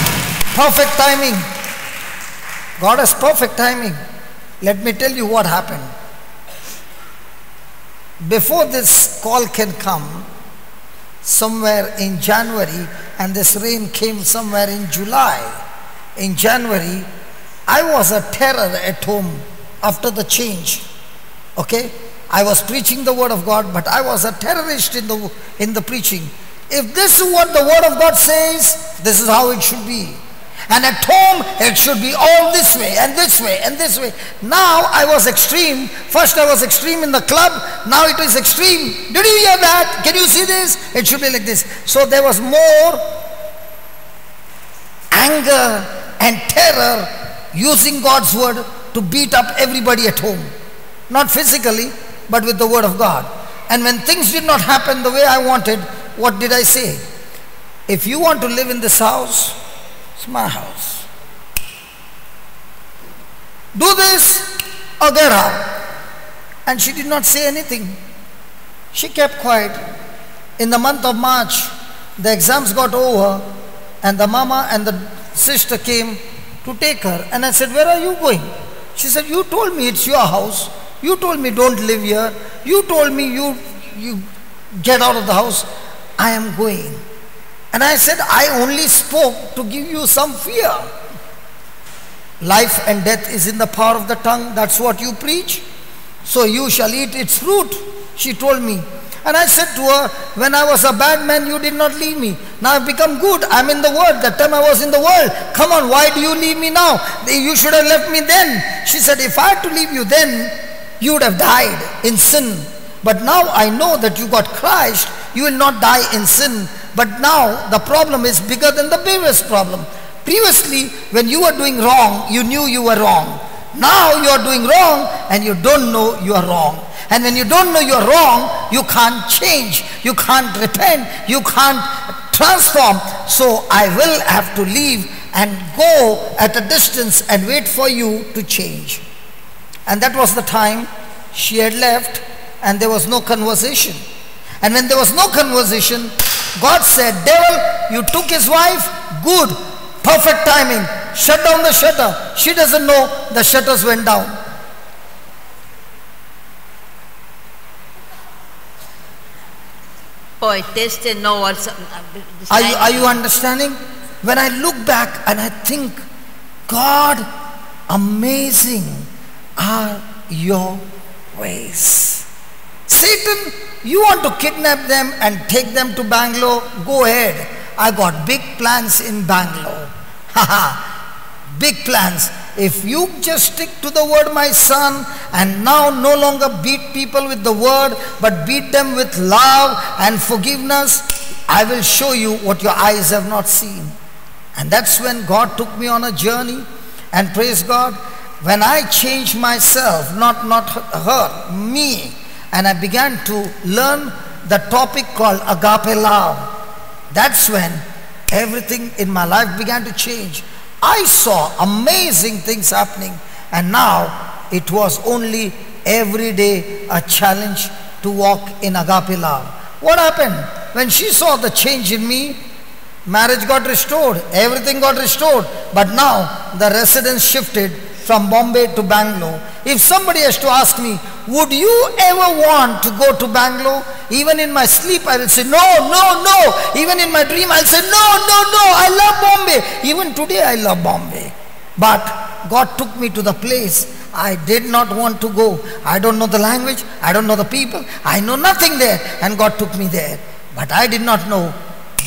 perfect timing. God has perfect timing. Let me tell you what happened. Before this call can come, somewhere in January, and this rain came somewhere in July. In January, I was a terror at home after the change. Okay? I was preaching the word of God, but I was a terrorist in the preaching. If this is what the word of God says, this is how it should be. And at home, it should be all this way and this way and this way. Now I was extreme. First I was extreme in the club. Now it is extreme. Did you hear that? Can you see this? It should be like this. So there was more anger and terror using God's word to beat up everybody at home. Not physically, but with the word of God. And when things did not happen the way I wanted, what did I say? If you want to live in this house, it's my house. Do this or get out. And she did not say anything. She kept quiet. In the month of March, the exams got over and the mama and the sister came to take her. And I said, where are you going? She said, you told me it's your house. You told me don't live here. You told me you get out of the house. I am going. And I said, I only spoke to give you some fear. Life and death is in the power of the tongue. That's what you preach. So you shall eat its fruit, she told me. And I said to her, when I was a bad man, you did not leave me. Now I've become good. I'm in the world. That time I was in the world. Come on, why do you leave me now? You should have left me then. She said, if I had to leave you then, you would have died in sin. But now I know that you got Christ. You will not die in sin. But now the problem is bigger than the previous problem. Previously, when you were doing wrong, you knew you were wrong. Now you are doing wrong and you don't know you are wrong. And when you don't know you are wrong, you can't change. You can't repent. You can't transform. So I will have to leave and go at a distance and wait for you to change. And that was the time she had left and there was no conversation. And when there was no conversation, God said, devil, you took his wife, good, perfect timing, shut down the shutter. She doesn't know the shutters went down. Boy, taste no words. Are you understanding? When I look back and I think, God, amazing are your ways. Satan, you want to kidnap them and take them to Bangalore? Go ahead. I got big plans in Bangalore. Big plans. If you just stick to the word, my son, and now no longer beat people with the word, but beat them with love and forgiveness, I will show you what your eyes have not seen. And that's when God took me on a journey. And praise God, when I changed myself, not her, me, and I began to learn the topic called agape love, that's when everything in my life began to change. I saw amazing things happening, and now it was only every day a challenge to walk in agape love. What happened? When she saw the change in me, marriage got restored, everything got restored, but now the residence shifted from Bombay to Bangalore. If somebody has to ask me, would you ever want to go to Bangalore? Even in my sleep I will say, no, no, no. Even in my dream I'll say, no, no, no, I love Bombay. Even today I love Bombay. But God took me to the place I did not want to go. I don't know the language, I don't know the people, I know nothing there, and God took me there. But I did not know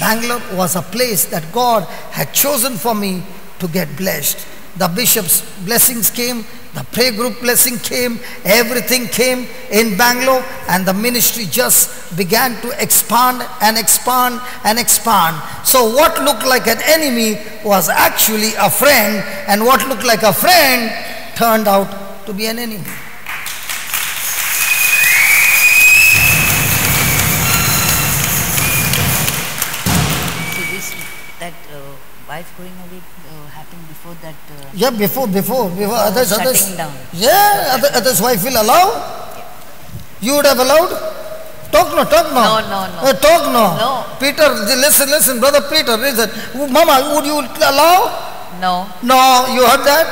Bangalore was a place that God had chosen for me to get blessed. The bishop's blessings came, the prayer group blessing came, everything came in Bangalore, and the ministry just began to expand and expand and expand. So what looked like an enemy was actually a friend, and what looked like a friend turned out to be an enemy. Wife going away happened before that? Yeah, before others. Down. Yeah, others' wife will allow. You would have allowed? Talk no. No. Talk no. No. Peter, listen, brother Peter, listen. Mama, would you allow? No. No, you heard that?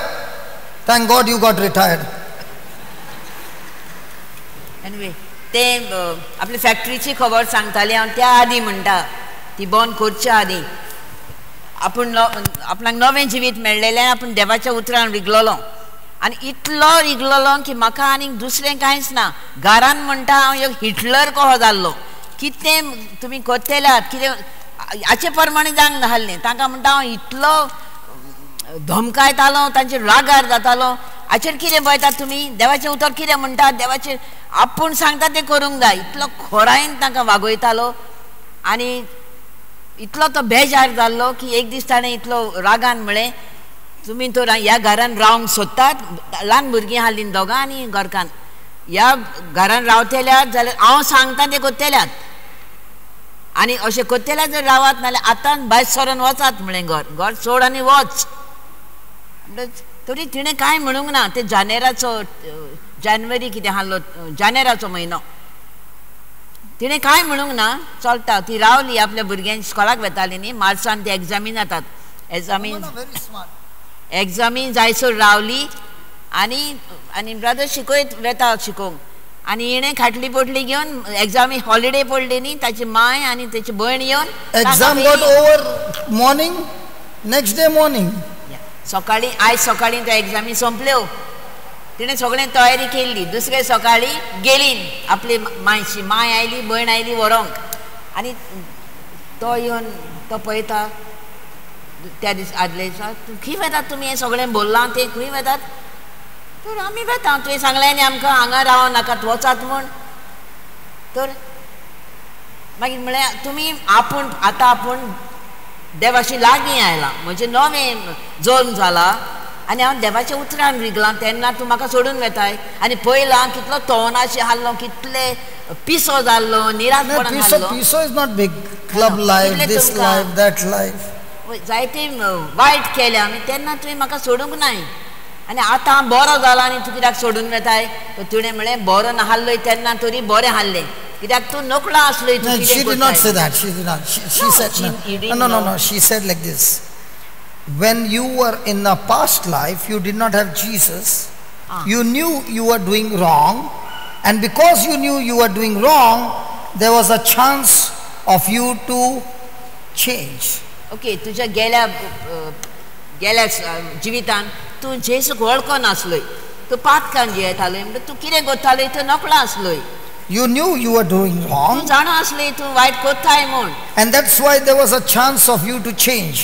Thank God you got retired. Anyway, ते आपल्या फॅक्टरीची खबर सांगताले हांव त्या आदी म्हणटा ती बंद करच्या आदी आपणाक नवें जिवीत मेळ्ळेलें आपूण देवाच्या उतरान रिगलोलो आनी इतलो रिगलोलो की म्हाका आनीक दुसरें कांयच ना. घरान म्हणटा हांव एक हिटलर कहो जाल्लो. कितें तुमी कोत्तेल्यात कितें हाचे प्रमाणे जावंक नाहल्लें. तांकां म्हणटा हांव इतलो धमकायतालो, तांचेर रागार जातालो. हाचेर कितें पळयतात तुमी? देवाचें उतर कितें म्हणटा? देवाचेर आपूण सांगता तें करूंक जाय. इतलो खोरायेन तांकां वागयतालो आनी इतलो तो बेजार जाल्लो की एक दीस ताणें इतलो रागान म्हळें, तुमी तर ह्या घरान रावंक सोदतात, ल्हान भुरगीं हालीन दोगां आनी घरकान, ह्या घरान रावतेल्यात जाल्यार हांव सांगता तें कोत्तेल्यात आनी अशें कोत्तेल्यात जर रावात नाल्यार आतां भायर सरोन वचात म्हळें. घर सोड आनी वच. तरी तिणें कांय म्हणूंक ना. ते जानेवारी कितें आहलो, जानेराचो म्हयनो. तिणें कांय म्हणूंक ना, चलता. ती रावली आपल्या भुरग्यांक स्कॉलाक वेताली न्ही, मार्चान ते एग्जामीन जातात. एग्जामीन जायसर रावली आनी ब्रदर शिकयत वेता शिकोवंक. आनी हिणें खाटली पोटली घेवन एग्जामी हॉलिडे पडली न्ही, ताची माय आनी ताची भयण येवन exam got over morning, next day morning. सकाळी आयज सकाळी त्या एग्जामी सोंपल्यो. तिणें सगळें तयारी केल्ली. दुसरे सकाळी गेली आपली मायची. माय आयली, भयण आयली व्हरोंक. आनी तो येवन तो पळयता त्या दीस आदले दिसा, खंय वेतात तुमी? हें सगळें बोल्लां तें खंय वेतात? तर आमी वेता, तुवें सांगलें न्ही आमकां हांगा राव नाकात, वचात म्हूण. तर मागीर म्हळ्यार तुमी आपूण देवाशी लागीं आयला म्हणजे नवें जल्म जाला आनी हांव देवाच्या उतरान विगलां तेन्ना तूं म्हाका सोडून वेताय आनी पयलां कितलो तोवनाशी आहलो कितले पिसो जाल्लो निराशपणान आहलो Piso is not big. Club life, this life, that life. जायते वायट केलें आमी तेन्ना तुवें म्हाका सोडूंक नाय आनी आतां हांव बरो जाला आनी तूं कित्याक सोडून वेताय तुवें म्हळें बरो नाहल्लोय तेन्ना तरी बरें हाल्लें कित्याक तूं नकळो आसलोय No, she did not say that. She did not. She said no. She said like this. When you were in the past life, you did not have Jesus. You knew you were doing wrong, and because you knew you were doing wrong, there was a chance of you to change. Okay तुज्या गेल्या जिवितान तूं जेसूक वळखो नासलोय तूं पातकान जियेतालोय म्हणजे तूं कितें करतालोय तूं नकळो आसलोय You knew you were doing wrong, तूं जाणो आसलोय तूं वायट कोत्ताय म्हूण and that's why there was a chance of you to change.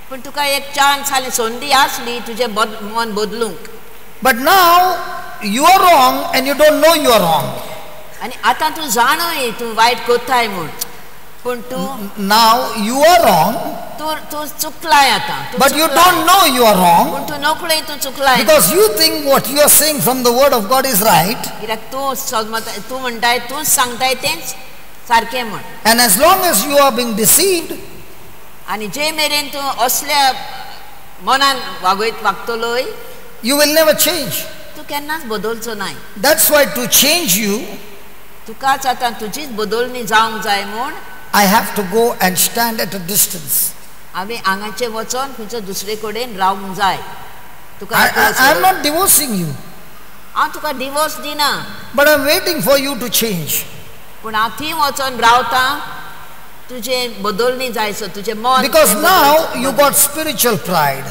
पूण तुका एक चान्स आनी संदी आसली तुजें मन बदलूंक But now you are wrong and you don't know you are wrong. आनी आतां तूं जाणोय तूं वायट कोत्ताय म्हूण पूण तूं Now you are wrong, तूं चुकलाय आतां but you don't know you are wrong, पूण तूं नकळोय तूं चुकलाय because you think what you are saying from the word of God is right. कित्याक तूं म्हणटाय तूं सांगताय तेंच सारकें म्हण And as long as you are being deceived, आनी जे मेरेन तूं असल्या मनान वागतलोय you will never change. तूं केन्नाच बदलचो नाय That's why to change you, तुकाच आतां तुजीच बदलणी जावंक जाय म्हूण I have to go and stand at a distance. आमी हांगाचे वचोन खंयचो दुसरे कडेन रावंक जाय तुका I am not divorcing you, हांव तुका डिवोर्स दिना but I am waiting for you to change. पूण हांव थंय वचोन रावता तुजें बदलणी जायसो तुजें मन Because now you got spiritual pride.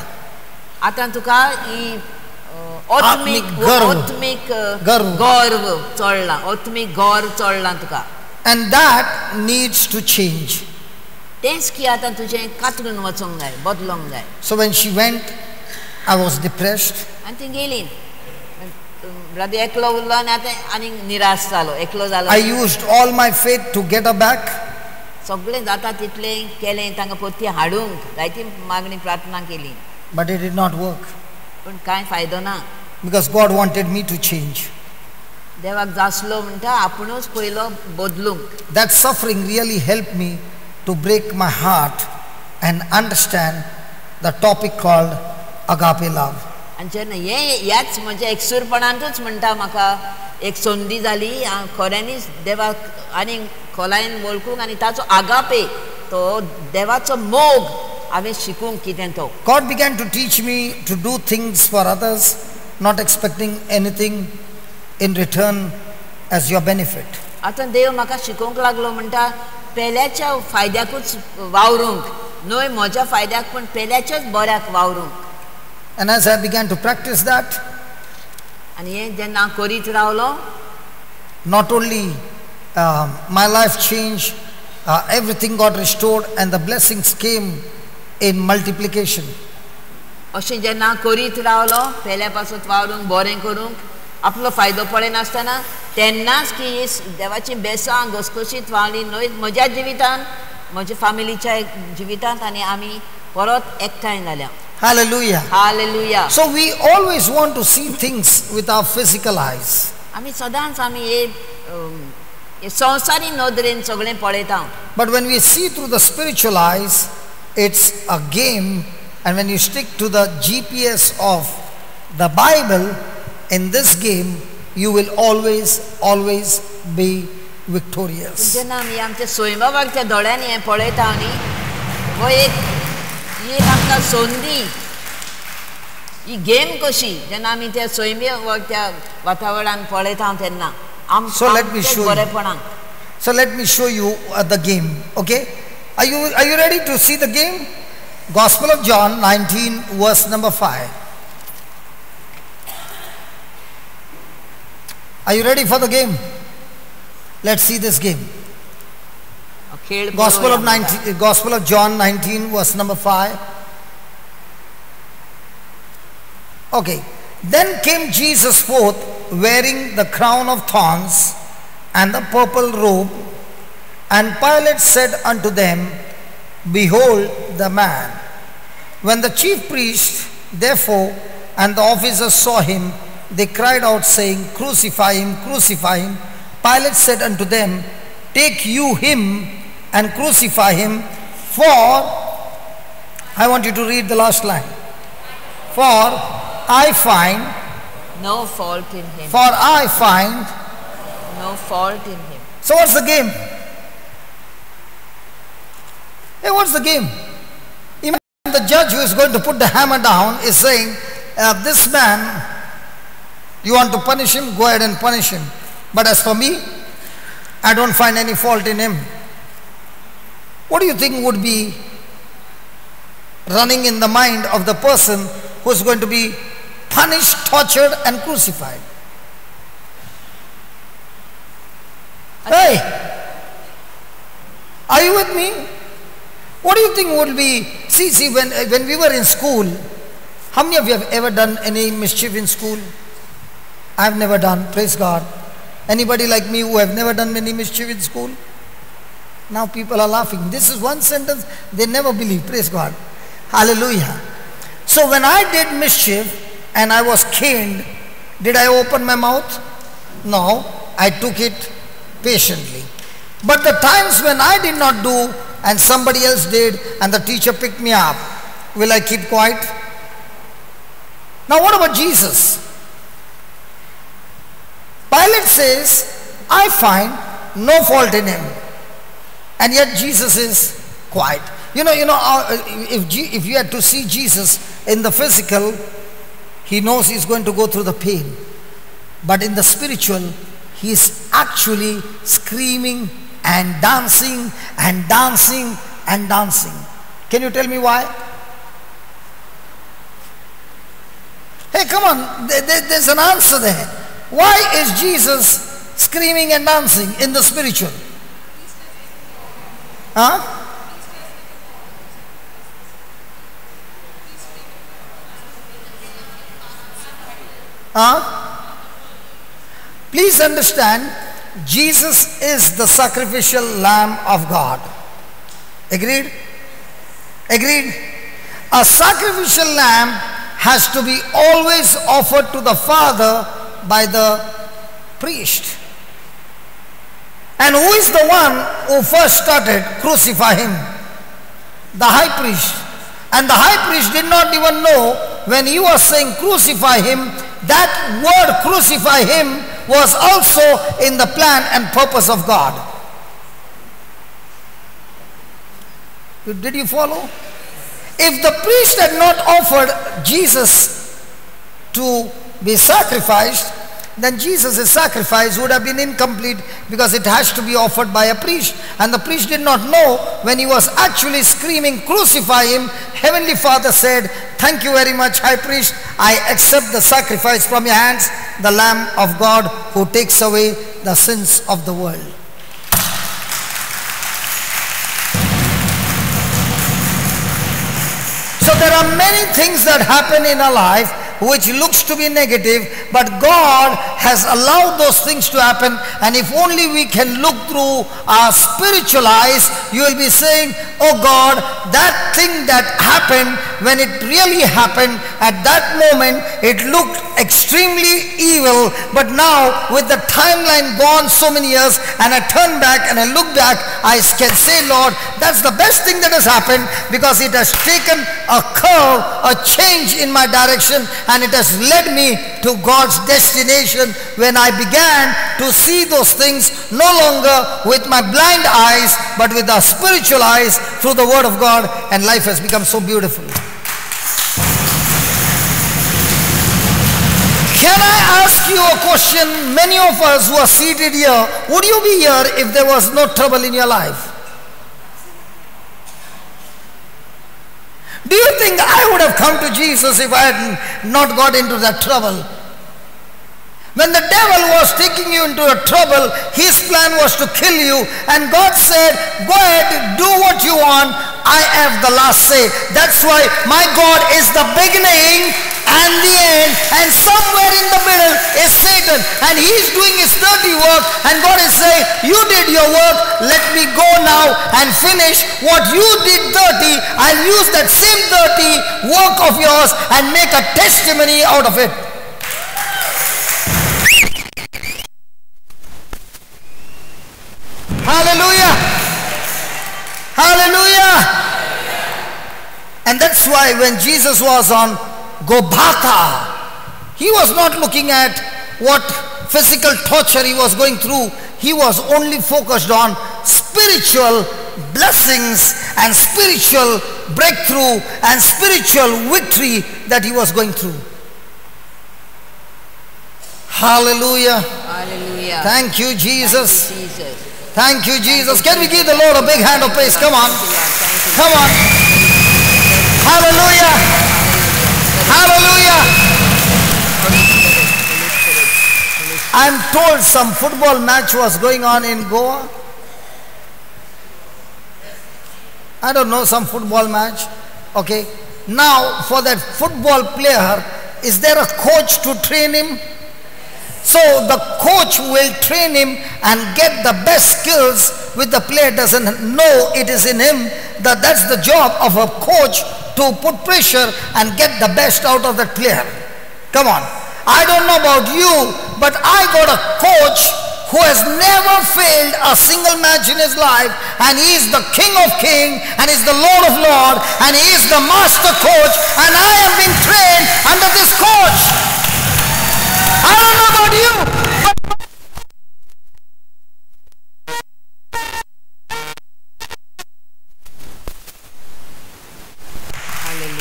आतां तुका ही आत्मीक गर्व. गर्व चडला आत्मीक गर्व चडला तुका And that needs to change. तेंच की आतां तुजें कातरून वचोंक जाय बदलोंक जाय So when she went, I was depressed. आनी ती गेली ब्रदर एकलो उरलो आनी आतां आनी निराश जालो एकलो जालो I used all my faith to get her back. सगळें जाता तितलें केलें तांकां परती हाडूंक जायती मागणी प्रार्थना केली But it did not work. पूण कांय फायदो ना Because God wanted me to change. देवाक जासलो म्हणटा आपुणूच पयलो बदलूंक That suffering really helped me to break my heart and understand the topic called agape love. आनी जेन्ना ह्याच म्हज्या एकसूरपणांतूच म्हणटा म्हाका एक संदी जाली हांव खऱ्यांनीच देवाक आनी खोलायेन वळखूंक आनी ताचो आगापे तो देवाचो मोग हांवें शिकूंक कितें तो God began to teach me to do things for others, not expecting anything in return as your benefit. आतां देव म्हाका शिकोवंक लागलो म्हणटा पेल्याच्या फायद्याकूच वावरूंक न्हय म्हज्या फायद्याक पूण पेल्याच्याच बऱ्याक वावरूंक And as I began to practice that, आनी हें जेन्ना हांव करीत रावलो not only my life changed, everything got restored and the blessings came in multiplication. अशें जेन्ना हांव करीत रावलो पेल्या पासून वावरूंक बरें करूंक आपलो फायदो पळयनासतना तेन्नाच की देवाची बेसां घसघशीत वावली न्हय म्हज्या जिवितान म्हज्या फामिलीच्या जिवितांत आनी आमी परत एकठांय जाल्या Hallelujah. Hallelujah So we always want to see things with our physical eyes. आमी सदांच आमी हे संवसारी नदरेन सगळें पळयता But when we see through the spiritual eyes, it's a game. And when you stick to the GPS of the Bible, in this game, you will always be victorious. जेन्ना आमी आमच्या स्वयंभावाच्या दोळ्यांनी हें पळयता न्ही हो एक आमकां संदी ही गेम कशी जेन्ना आमी त्या स्वयंभावाच्या वातावरणान पळयता तेन्ना So let me show you. बरेपणाक So let me show you the game. Okay? Are you ready to see the game? Gospel of John 19 verse number 5. Are you ready for the game? Let's see this game. Gospel of John 19 verse number 5. Okay. Then came Jesus forth wearing the crown of thorns and the purple robe And Pilate said unto them, Behold the man. When the chief priests, therefore, and the officers saw him, they cried out, saying, Crucify him, crucify him. Pilate said unto them, Take you him and crucify him, for, I want you to read the last line, for I find, no fault in him. for I find, No fault in him. so what's the game? Hey, what's the game? Imagine the judge who is going to put the hammer down is saying, this man, you want to punish him? Go ahead and punish him. But as for me, I don't find any fault in him. What do you think would be running in the mind of the person who is going to be punished, tortured, and crucified? Hey, are you with me? What do you think would be, see, when we were in school, how many of you have ever done any mischief in school? I've never done, praise God. Anybody like me who have never done any mischief in school? Now people are laughing. This is one sentence they never believe, praise God. Hallelujah. So when I did mischief and I was caned, did I open my mouth? No, I took it patiently. But the times when I did not do and somebody else did and the teacher picked me up, will I keep quiet? Now what about Jesus? Pilate says, I find no fault in him. And yet Jesus is quiet. You know, if you had to see Jesus in the physical, he knows he's going to go through the pain. But in the spiritual, he is actually screaming and dancing and dancing and dancing. Can you tell me why? Hey, come on, there's an answer there. Why is Jesus screaming and dancing in the spiritual? Huh? Please understand, Jesus is the sacrificial lamb of God. Agreed? Agreed? A sacrificial lamb has to be always offered to the Father by the priest. And who is the one who first started crucify him? The high priest. And the high priest did not even know when he was saying crucify him, that word crucify him was also in the plan and purpose of God. Did you follow? If the priest had not offered Jesus to be sacrificed, then Jesus' sacrifice would have been incomplete, because it has to be offered by a priest. And the priest did not know when he was actually screaming, crucify him. Heavenly Father said, thank you very much, high priest. I accept the sacrifice from your hands, the Lamb of God who takes away the sins of the world. So there are many things that happen in our life which looks to be negative, but God has allowed those things to happen. And if only we can look through our spiritual eyes, you will be saying, oh God, that thing that happened, when it really happened, at that moment it looked extremely evil, but now with the timeline gone so many years, and I turn back and I look back, I can say, Lord, that's the best thing that has happened, because it has taken a curve, a change in my direction, and it has led me to God's destination, when I began to see those things no longer with my blind eyes, but with our spiritual eyes through the Word of God, and life has become so beautiful. Can I ask you a question? Many of us who are seated here, would you be here if there was no trouble in your life? Do you think I would have come to Jesus if I had not got into that trouble? When the devil was taking you into a trouble, his plan was to kill you, and God said, go ahead, do what you want, I have the last say. That's why my God is the beginning and the end, and somewhere in the middle is Satan. creation, and he's doing his dirty work, and God is saying, you did your work, let me go now and finish what you did dirty. I'll use that same dirty work of yours and make a testimony out of it. Hallelujah! Hallelujah! And that's why when Jesus was on Golgotha, he was not looking at what physical torture he was going through. He was only focused on spiritual blessings and spiritual breakthrough and spiritual victory that he was going through. Hallelujah. Hallelujah. Thank you, Jesus. Thank you, Jesus. Thank you, Jesus. Can we give the Lord a big hand of praise? Come on. Come on. Hallelujah. Hallelujah. I'm told some football match was going on in Goa. I don't know, some football match. Okay. Now, for that football player, is there a coach to train him? So the coach will train him and get the best skills which the player doesn't know it is in him. That's the job of a coach, to put pressure and get the best out of that player. Come on. I don't know about you, but I got a coach who has never failed a single match in his life, and he is the King of Kings and is the Lord of Lords, and he is the master coach, and I am being trained under this coach. I don't know about you, but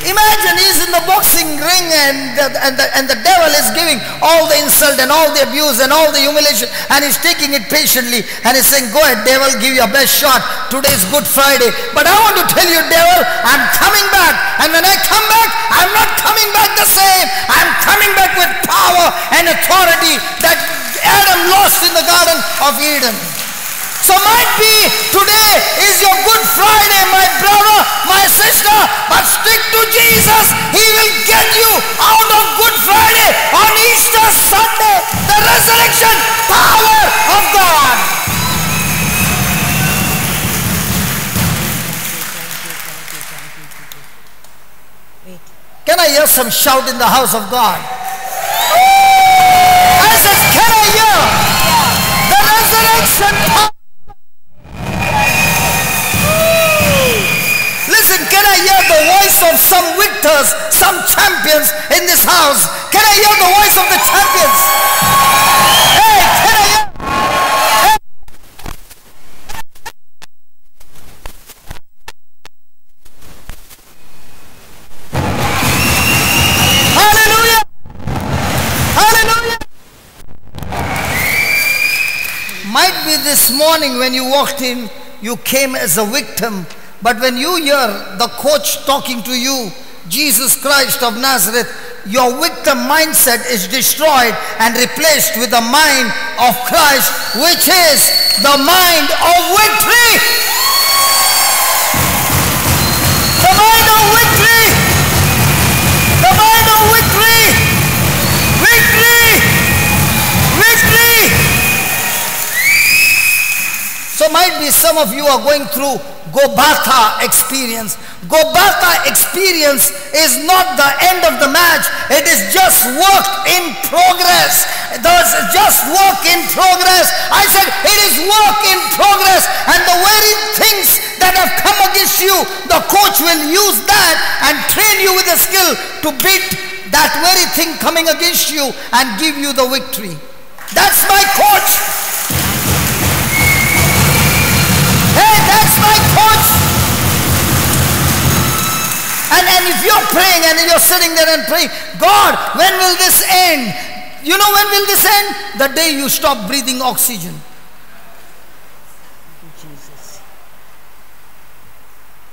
imagine he's in the boxing ring and the devil is giving all the insult and all the abuse and all the humiliation, and he's taking it patiently and he's saying, go ahead devil, give your best shot. Today is Good Friday, but I want to tell you, devil, I'm coming back, and when I come back, I'm not coming back the same. I'm coming back with power and authority that Adam lost in the Garden of Eden. So might be today is your Good Friday, my brother, my sister, but stick to Jesus. He will get you out of Good Friday on Easter Sunday, the resurrection power of God. Can I hear some shout in the house of God? I said, can I hear the resurrection power? Listen, can I hear the voice of some victors, some champions in this house? Can I hear the voice of the champions? Hey, can I hear? Hey. Hallelujah! Hallelujah! Might be this morning when you walked in, you came as a victim. But when you hear the coach talking to you, Jesus Christ of Nazareth, your victim mindset is destroyed and replaced with the mind of Christ, which is the mind of victory. The mind of victory. The mind of victory. Victory. Victory. So might be some of you are going through Golgotha experience. Golgotha experience is not the end of the match. It is just work in progress. There's just work in progress. I said it is work in progress, and the very things that have come against you, the coach will use that and train you with a skill to beat that very thing coming against you and give you the victory. That's my coach. Hey, that's my coach. And if you're praying and you're sitting there and praying, God, when will this end? You know when will this end? The day you stop breathing oxygen. Jesus.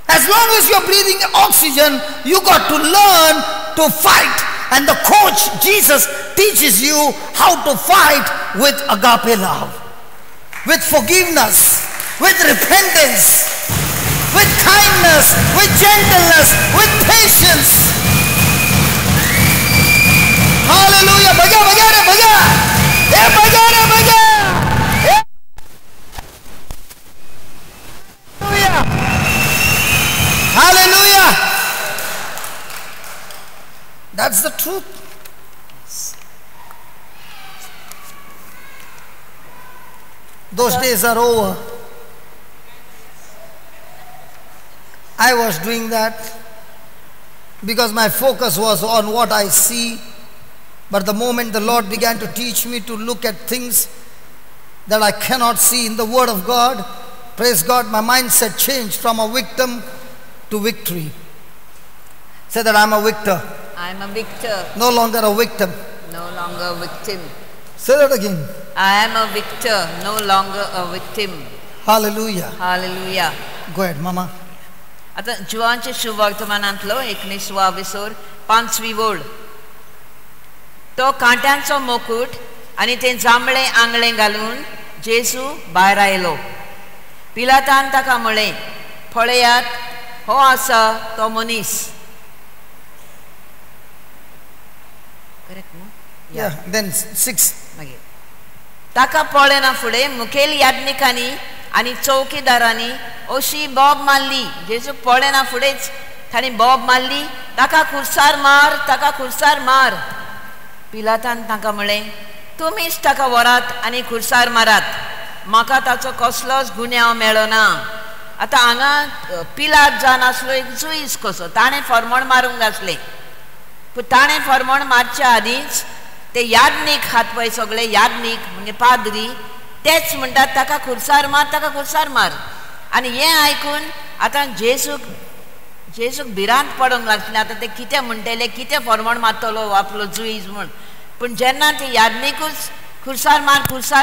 As long as you're breathing oxygen, you got to learn to fight. And the coach, Jesus, teaches you how to fight with agape love, with forgiveness, with repentance, with kindness, with gentleness, with patience. Hallelujah. Baga, baga, baga. Those days are over. I was doing that because my focus was on what I see. But the moment the Lord began to teach me to look at things that I cannot see in the Word of God, praise God, my mindset changed from a victim to victory. Say that I'm a victor. I'm a victor. No longer a victim. No longer a victim. Say that again. I am a victor, no longer a victim. Hallelujah. Hallelujah. Go ahead, Mama. आता जुवांचे शुभवर्तमानांतलो 19वा विसोर 5वी ओळ. तो कांट्यांचो मुकुट आनी ते जांबळे आंगळे घालून जेजू भायर आयलो. पिलातान ताका म्हळें, पळयात, हो आसा तो मनीस. करेक्ट न्हू? Yeah, then 6. मागीर ताका पळयना फुडें मुखेल याज्ञिकांनी आनी चौकीदारांनी अशी बोब मारली. जेजू पळयना फुडेंच तांणी बोब मारली, ताका खुर्सार मार, ताका खुर्सार मार. पिलातान ताका म्हळें, तुमीच ताका व्हरात आनी खुर्सार मारात, म्हाका ताचो कसलोच गुन्यांव मेळ्ळो ना. आतां हांगा पिलात जावन आसलो एक जुईस कसो, ताणें फर्मोण मारूंक आसलें. पूण ताणें फर्मोण मारच्या आदींच ते याज्ञीक हात पळय सगळे याज्ञीक म्हणजे पाद्री तेच म्हणटात ताका खुर्सार मार, ताका खुर्सार मार. आनी हें आयकून आतां जेजूक भिरांत पडोंक लागलें. आतां ते कितें म्हणटले, कितें फर्मोण मारतलो आपलो जुईज म्हूण. पूण जेन्ना ते याज्ञीकूच खुर्सार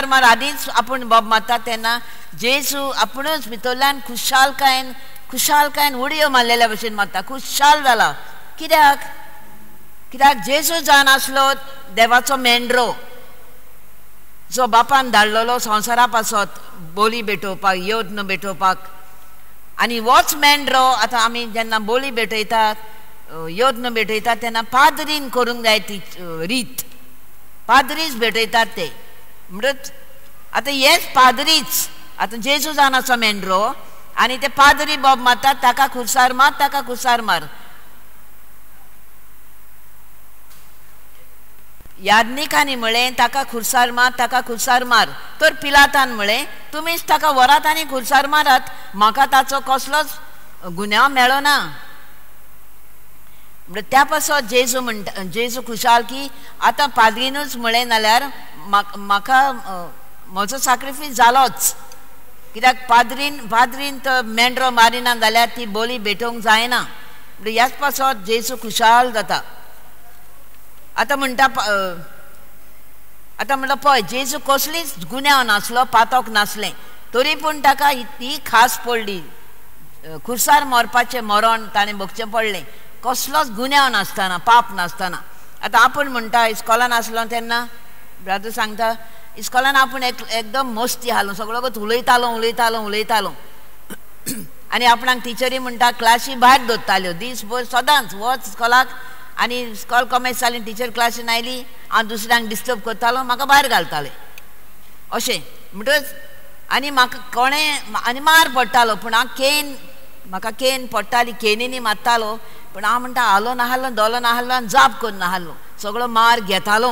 मार आदींच आपूण बोब मारता तेन्ना जेजू आपुणूच भितरल्यान खुशालकायेन उडयो मारलेल्या भशेन मारता. खुशाल जाला. कित्याक जेजू जावन आसलो देवाचो मेंढरो, जो बापान धाडलेलो संवसारा पासत बोली भेटोवपाक, योद्न भेटोवपाक. आनी होच मेंढरो आतां आमी जेन्ना बोली भेटयतात, योद्न भेटयतात तेन्ना पाद्रीन करूंक जाय ती रीत. पाद्रीच भेटयतात ते. म्हणटच आतां हेच पाद्रीच आतां जेजू जावन आसा मेंढरो आनी ते पाद्री बोब मारतात, ताका खुर्सार मार, ताका खुर्सार मार. याज्ञिकांनी म्हळें ताका खुर्सार मार, ताका खुर्सार मार. तर पिलातान म्हळें, तुमीच ताका व्हरात आनी खुर्सार मारात, म्हाका ताचो कसलोच गुन्यांव मेळ्ळो ना. म्हणजे त्या पासत जेजू खुशाल की आतां पाद्रीनूच म्हळें नाल्यार म्हाका म्हजो सॅक्रिफीस जालोच. कित्याक पाद्रीन तो मेंढरो मारिना जाल्यार ती बोली भेटोवंक जायना. म्हणजे ह्याच पासत जेजू खुशाल जाता. आतां म्हणटा पळय, जेजू कसलीच गुन्यांव नासलो, पातक नासलें, तरी पूण ताका ही खास पडली. खुर्सार मरपाचें मरण ताणें भोगचें पडलें, कसलोच गुन्यांव नासतना, पाप नासतना. आतां आपूण म्हणटा इस्कॉलान आसलो तेन्ना ब्रादर सांगता, इस्कॉलान आपूण एकदम मस्ती आहलो, सगळो उलयतालो. आनी आपणाक टिचरी म्हणटा क्लासी भायर दवरताल्यो दीसभर सदांच वच इस्कॉलाक. आनी इस्कॉल कॉमेज जाली, टिचर क्लासीन आयली, हांव दुसऱ्यांक डिस्टर्ब करतालो, म्हाका भायर घालताले अशें. म्हणटच आनी म्हाका कोणें आनी मार पडटालो. पूण हांव म्हाका केन पडटाली, केनीनी मारतालो. पूण हांव म्हणटा हालो नाहलो, दोलो नाहलो आनी जाप करून नाहलो, सगळो मार घेतालो.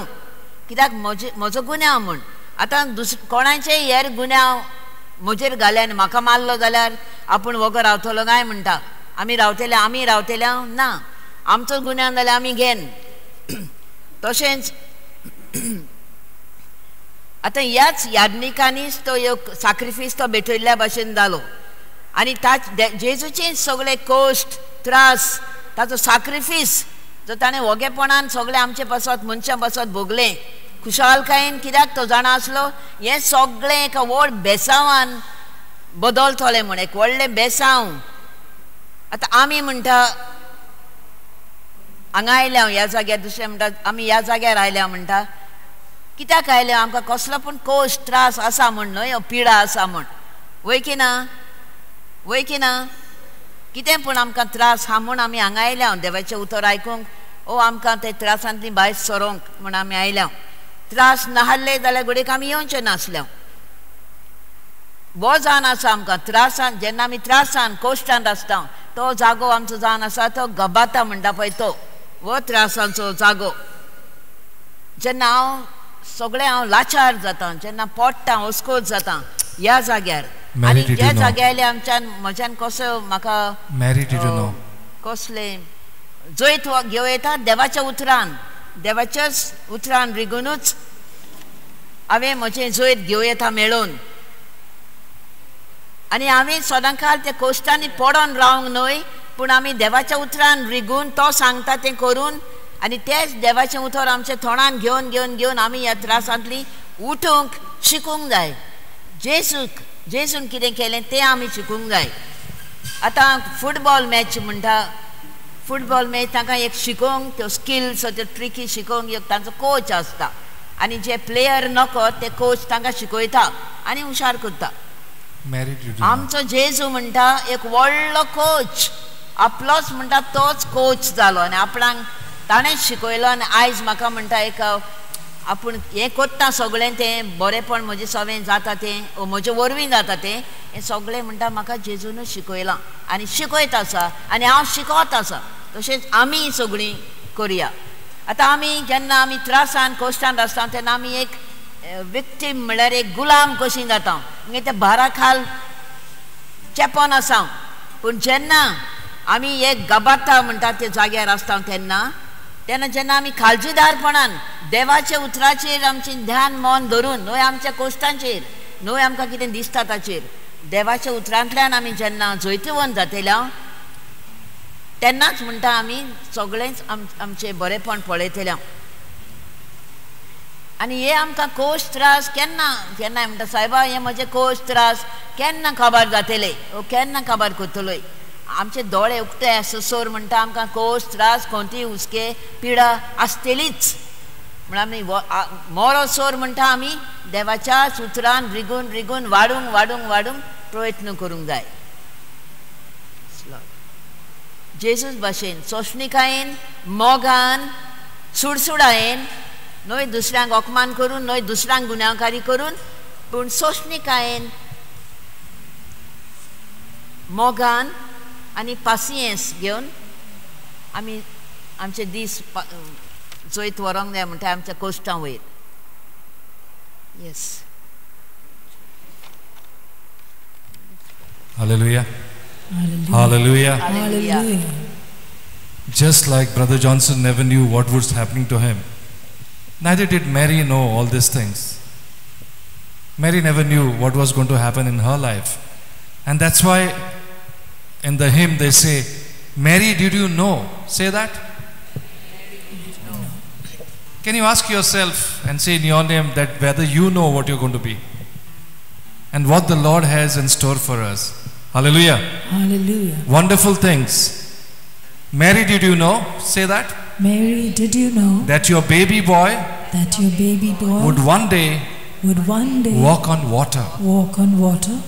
कित्याक म्हजो गुन्यांव म्हूण. आतां कोणाचेय हेर गुन्यांव म्हजेर घाले आनी म्हाका मारलो जाल्यार आपूण वगो रावतलो काय म्हणटा. आमी रावतले ना, आमचो गुन्यांव जाल्यार आमी घेन. तशेंच आतां ह्याच याज्ञिकांनीच तो सॅक्रिफीस तो भेटयल्ल्या भशेन जालो. आनी जेजूचे सगळे कोश्ट त्रास, ताचो सॅक्रिफीस जो ताणें वगेपणान सगळे आमचे पासत मनशां पासत भोगलें खुशालकायेन. कित्याक तो जाणा आसलो हें सगळें एका व्हड बेसांवान बदलतलें म्हूण, एक व्हडलें बेसांव. आतां आमी म्हणटा हांगा आयल्या ह्या जाग्यार, दुसरे म्हणटा आमी ह्या जाग्यार आयल्या म्हणटा, कित्याक आयल्या आमकां कसलो पूण कोश्ट त्रास आसा म्हूण न्हय, पिडा आसा म्हूण. वय की ना? कितें पूण आमकां त्रास आहा म्हूण आमी हांगा आयल्या देवाचें उतर आयकूंक. आमकां ते त्रासांतली भायर सरोंक म्हूण आमी आयल्या. त्रास नाहल्ले जाल्यार घडयेक आमी येवचें नासल्या. हो जावन आसा आमकां त्रासान, जेन्ना आमी त्रासान कोश्टान आसता तो जागो आमचो जावन आसा तो गबाता म्हणटा पळय तो, हो त्रासांचो जागो. जेन्ना हांव लाचार जाता, जेन्ना पडटा, हुस्कोत जाता, ह्या जाग्यार Mary, आनी did ज्या you know? जाग्याले आमच्यान म्हज्यान कसो म्हाका Mary, did you know? कसले जैत घेव येता देवाच्या उतरान देवाच्याच उतरान रिगूनच हांवें म्हजें जैत घेव येता मेळोवन आनी हांवें सदांकाळ ते कोश्टांनी पडोन रावंक न्हय पूण आमी देवाच्या उतरान रिगून तो सांगता तें करून आनी तेच देवाचें उतर आमच्या तोंडान घेवन घेवन घेवन आमी ह्या त्रासांतली उठूंक शिकूंक जाय जेजून कितें केलें तें आमी शिकूंक जाय आतां फुटबॉल मॅच म्हणटा फुटबॉल मॅच तांकां एक शिकोवंक त्यो स्किल्स त्यो ट्रिकी शिकोवंक एक तांचो कोच आसता आनी जे प्लेयर नकळत ते कोच तांकां शिकयता आनी हुशार करता Mary, did you know? आमचो जेजू म्हणटा एक व्हडलो कोच आपलोच म्हणटा तोच कोच जालो आनी आपणाक ताणेंच शिकयलो आनी आयज म्हाका म्हणटा एक आपूण हें कोत्ता सगळें तें बरेंपण म्हजें सवें जाता तें म्हजे वरवीं जाता तें हें सगळें म्हणटा म्हाका जेजूनच शिकयलां आनी शिकयत आसा आनी हांव शिकोवत आसा तशेंच आमी सगळीं करया आतां आमी जेन्ना आमी त्रासान कोश्टान आसता तेन्ना आमी एक विक्टीम म्हळ्यार एक गुलाम कशीं जाता म्हणजे ते भारा खाल चेपोन आसा पूण जेन्ना आमी एक गबाता म्हणटा त्या जाग्यार आसता तेन्ना जेन्ना आमी काळजीदारपणान देवाच्या उतराचेर आमचें ध्यान मन धरून न्हय आमच्या कोश्टांचेर न्हय आमकां कितें दिसता ताचेर देवाच्या उतरांतल्यान आमी जेन्ना जैतवंत जातल्या तेन्नाच म्हणटा आमी सगळेंच आमचें बरेंपण पळयतल्या आनी हे आमकां कोश त्रास केन्ना म्हणटा सायबा हे म्हजे कोश त्रास केन्ना खबर जातले केन्ना खबर करतलोय आमचे दोळे उक्ते आसोसोर म्हणटा आमकां कोश त्रास खंयची हुस्के पिडा आसतलीच म्हण आमी मोरोसोर म्हणटा आमी देवाच्याच उतरान रिगून रिगून वाडूंक वाडूंक वाडूंक प्रयत्न करूंक जाय जेजूस भाशेन सोंशणिकायेन मोगान सुडसुडायेन न्हय दुसऱ्यांक अपमान करून न्हय दुसऱ्यांक गुन्यांवकारी करून पूण सोंशणिकायेन मोगान आनी पासियेंस घेवन आमी आमचे दीस जैत व्हरोंक जाय म्हणटा आमच्या कोश्टां वयर yes Hallelujah. Hallelujah. Hallelujah. Hallelujah. Just like Brother Johnson never knew what was happening to him, neither did Mary know all these things. Mary never knew what was going to happen in her life. And that's why in the hymn they say, Mary, did you know? Say that. Can you ask yourself and say in your name that whether you know what you're going to be and what the Lord has in store for us. Hallelujah. Hallelujah. Wonderful things. Mary, did you know? Say that. Mary, did you know That your baby boy that your baby boy would one day would one day walk on water. walk on water?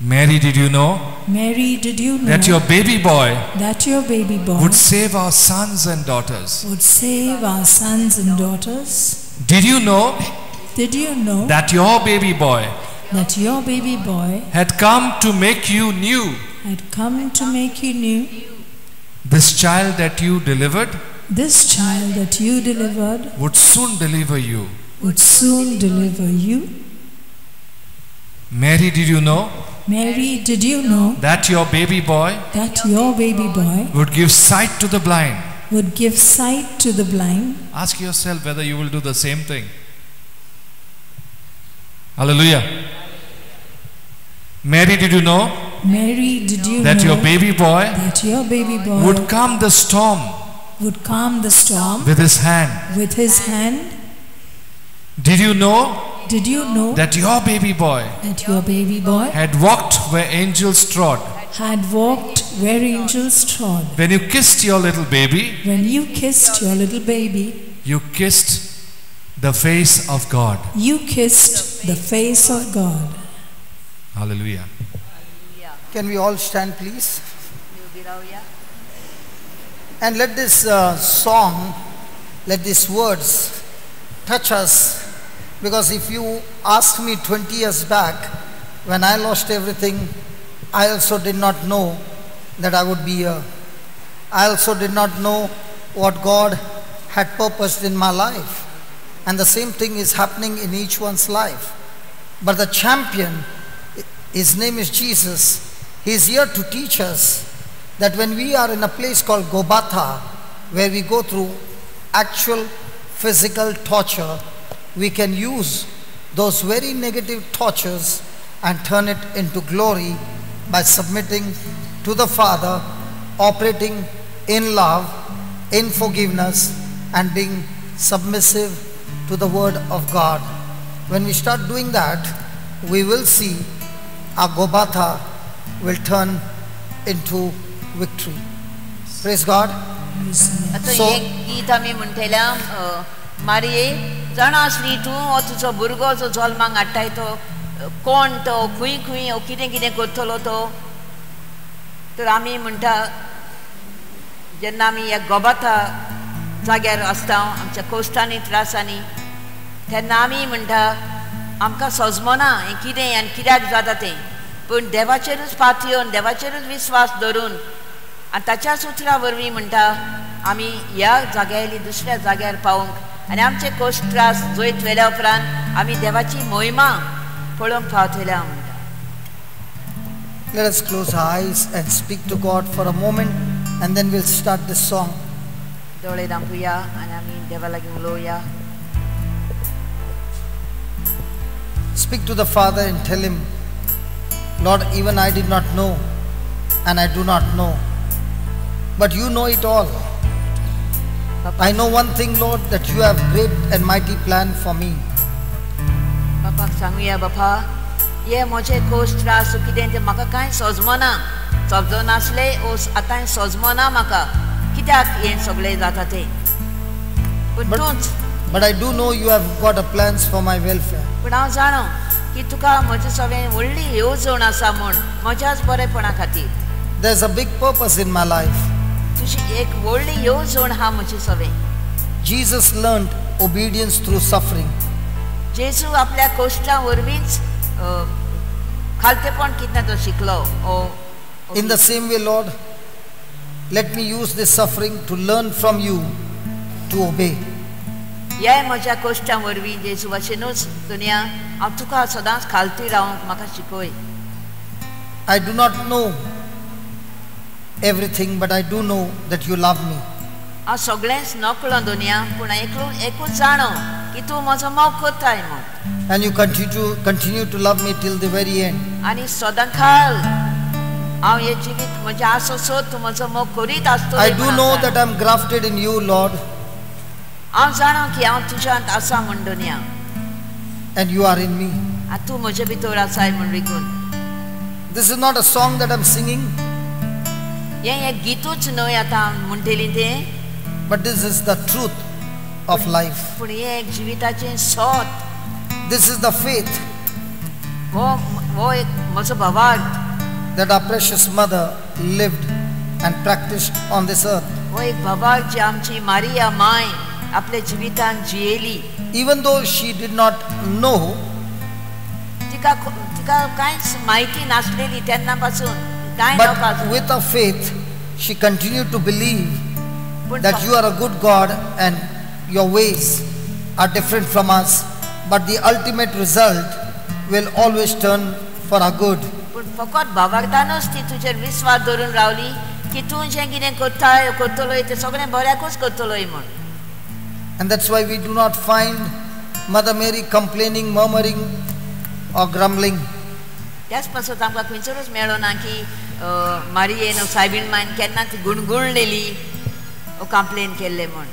Mary, did you know Mary, did you know that your baby boy that your baby boy would save our sons and daughters? would save our sons and daughters? Did you know Did you know that your baby boy that your baby boy had come to make you new? had come to make you new? This child that you delivered This child that you delivered would soon deliver you. would soon deliver you. Mary, did you know Mary, did you know that your baby boy that your baby boy would give sight to the blind? would give sight to the blind? Ask yourself whether you will do the same thing. Hallelujah. Mary, did you know Mary, did you that know your baby boy that your baby boy would calm the storm would calm the storm with his hand? with his hand? Did you know Did you know that your baby boy that your baby boy had walked where angels trod? had walked where angels trod? When you kissed your little baby, When you kissed your little baby, you kissed the face of God. you kissed the face of God. Hallelujah. Can we all stand, please? And let this song, let these words touch us. Because if you ask me 20 years back, when I lost everything, I also did not know that I would be here. I also did not know what God had purposed in my life. And the same thing is happening in each one's life. But the champion His name is Jesus. He is here to teach us that when we are in a place called Golgotha, where we go through actual physical torture, we can use those very negative tortures and turn it into glory by submitting to the Father, operating in love, in forgiveness, and being submissive to the Word of God. When we start doing that, we will see our Golgotha will turn into victory. Praise God. आतां So- एक गीत आमी म्हणटल्या मारये जाणा आसली तूं हो तुजो भुरगो जो जल्माक हाडटाय तो कोण तो खूंय खूंय कितें कितें करतलो तो तर आमी म्हणटा जेन्ना आमी ह्या गोबाथा जाग्यार आसता आमच्या कोश्टांनी त्रासांनी तेन्ना आमी म्हणटा आमकां सजमना हें कितें आनी कित्याक जाता तें पूण देवाचेरूच फात येवन देवाचेरूच विस्वास धरून आनी ताच्याच उतरा वरवीं म्हणटा आमी ह्या जाग्यायली दुसऱ्या जाग्यार पावूंक आनी आमचे कोश्ट त्रास जोयत वेल्या उपरांत आमी देवाची मोहिमा पळोवंक पावतल्या म्हणटा. Let us close our eyes and speak to God for a moment, and then we'll start this song. दोळे धांपूया आनी आमी देवा लागीं उलोवया. Speak to the Father and tell Him, Lord, even I did not know, and I do not know, but you know it all. I know one thing, Lord, that you have great and mighty plan for me. बापाक सांगुया बापा हे म्हजे cost त्रास कितें तें म्हाका कांय सजमना समजो नासले आतां सजमना म्हाका कित्याक हें सगळें जाता तें पूण तूंच But I do know you have got a plans for my welfare. पूण हांव जाणो की तुका म्हजें सगळें व्हडली येवजण आसा म्हूण म्हज्याच बरेपणा खातीर. There's a big purpose in my life. तुजी एक व्हडली येवजण आहा म्हजें सगळें. Jesus learned obedience through suffering. जेजू आपल्या कोश्टां वरवींच खालतेपण कितें तो शिकलो. In the same way, Lord, let me use this suffering to learn from you to obey. ह्या म्हज्या कोश्टां वरवीं जेजू भशेनूच दुनिया हांव तुका सदांच खालती रावंक म्हाका शिकय. I do not know everything, but I do know that you love me. हांव सगळेंच नकळो दुनिया पूण एकूच जाणो की तूं म्हजो मोग करताय म्हूण And you continue to love me till the very end. आनी सदांखाल हांव हे जिवीत म्हज्या आसोसोत तूं म्हजो मोग करीत आसतलो. I do know that I'm grafted in you, Lord, हांव जाणो की हांव तुज्यांत आसा म्हूण दुनिया and you are in me. आनी तूं म्हजे भितर आसाय म्हूण विकून. This is not a song that I'm singing, हें एक गीतूच न्हय आतां म्हणटली तें but this is the truth of life. पूण हें एक जिविताचें सोत. This is the faith हो एक म्हजो भवार्थ. that our precious mother lived and practiced on this earth. हो एक भवार्थ जी आमची मारिया माय आपल्या जिवितांत जियेली. Even though she did not know, तिका कांयच म्हायती नासलेली तेन्ना पासून कांय but नवकाच. with her faith, she continued to believe पूण that you are a good God and your ways are different from us, but the ultimate result will always turn for our good. पूण फकत भावार्थानूच ती तुजेर विस्वास धरून रावली की तूं जें कितें करतलोय तें सगळें बऱ्याकूच करतलोय म्हूण. And that's why we do not find Mother Mary complaining, murmuring or grumbling. त्याच पासून आमकां खंयसरूच मेळ्ळो ना की मारियेन सायबीण मायन केन्ना ती गुणगुणलेली ओ कंप्लेन केल्ले म्हूण.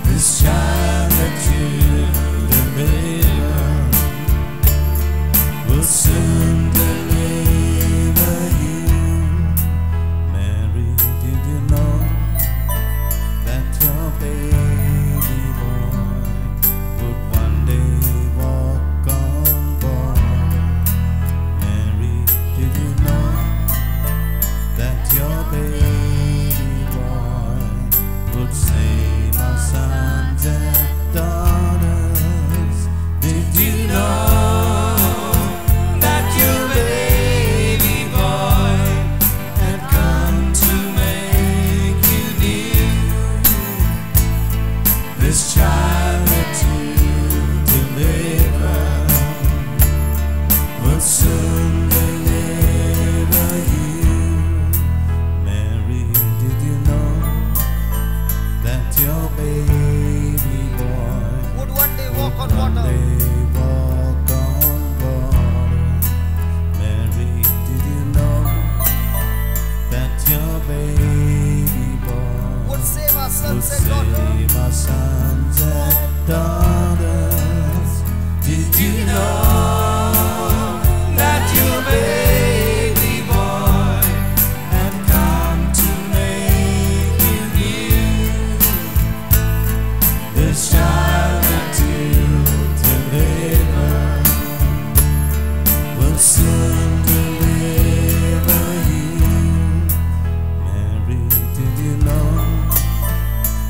This child this child that you deliver will soon deliver you. Mary, did you know that your baby boy would one day walk on one water? day walk on water? Mary, did you know that your baby boy Would save our would sons and daughters? save our sons and daughters? Did you know that your baby boy had come to make you new? This child that you deliver will soon deliver you. Mary, did you know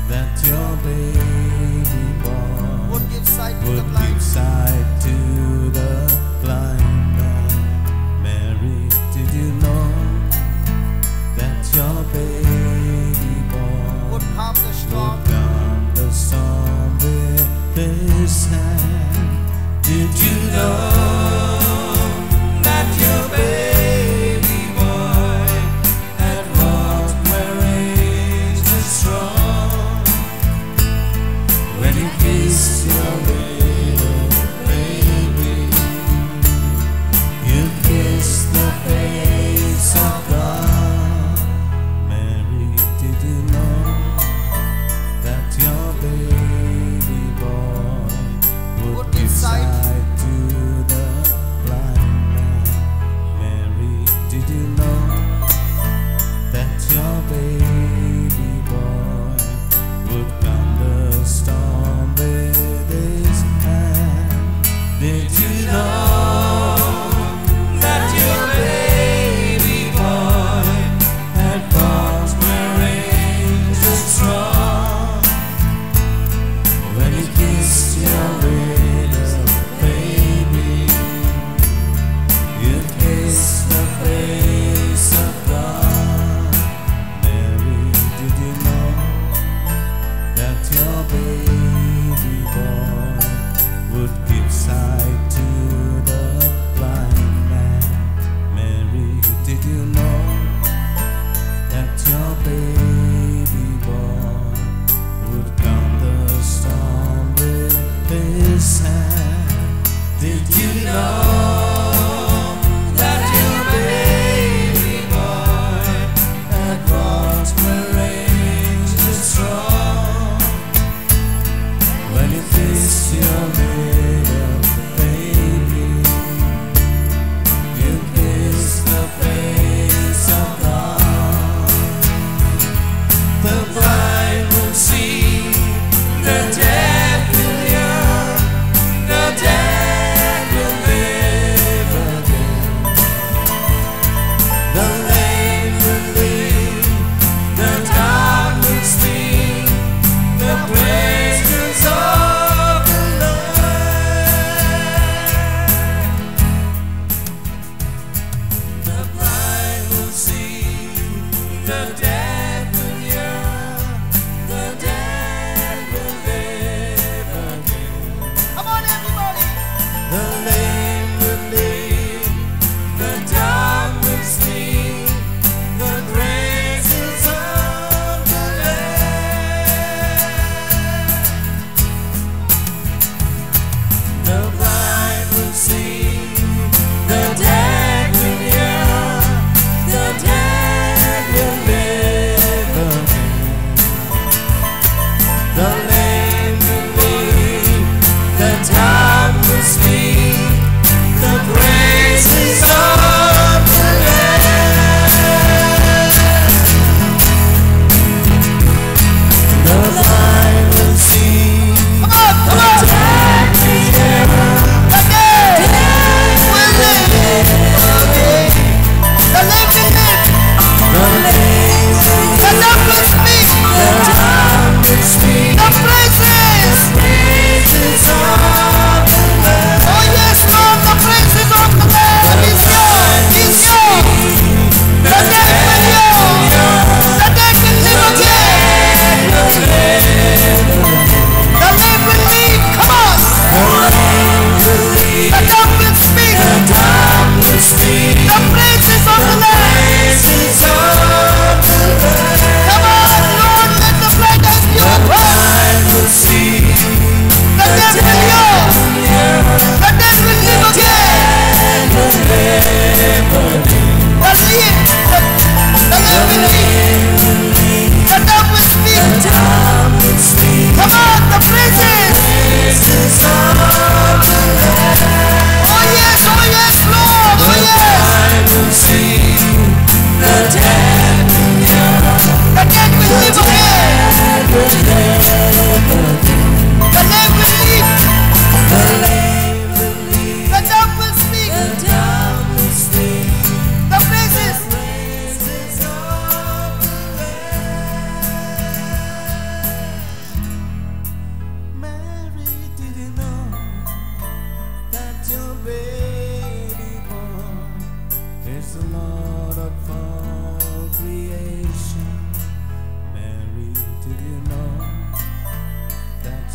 that your baby boy Would give sight to the would blind? give sight to the blind man? Mary, did you know that your baby boy Would calm the storm? would calm the storm with his hand? Did you know that your baby boy had walked where angels strong? When he kissed your little baby, you kissed the face of God. Mary, did you know that your baby boy would give sight to the blind man? Mary, did you know that your baby boy would calm the storm with his hand? Did you know that your baby boy had walked where angels trod? When he kissed your little baby, you kissed the face of God. Mary, did you know that your baby boy would give sight to the blind man? Mary, did you know that your baby boy would calm the storm with his hand? Did you know that your baby boy had walked where angels trod?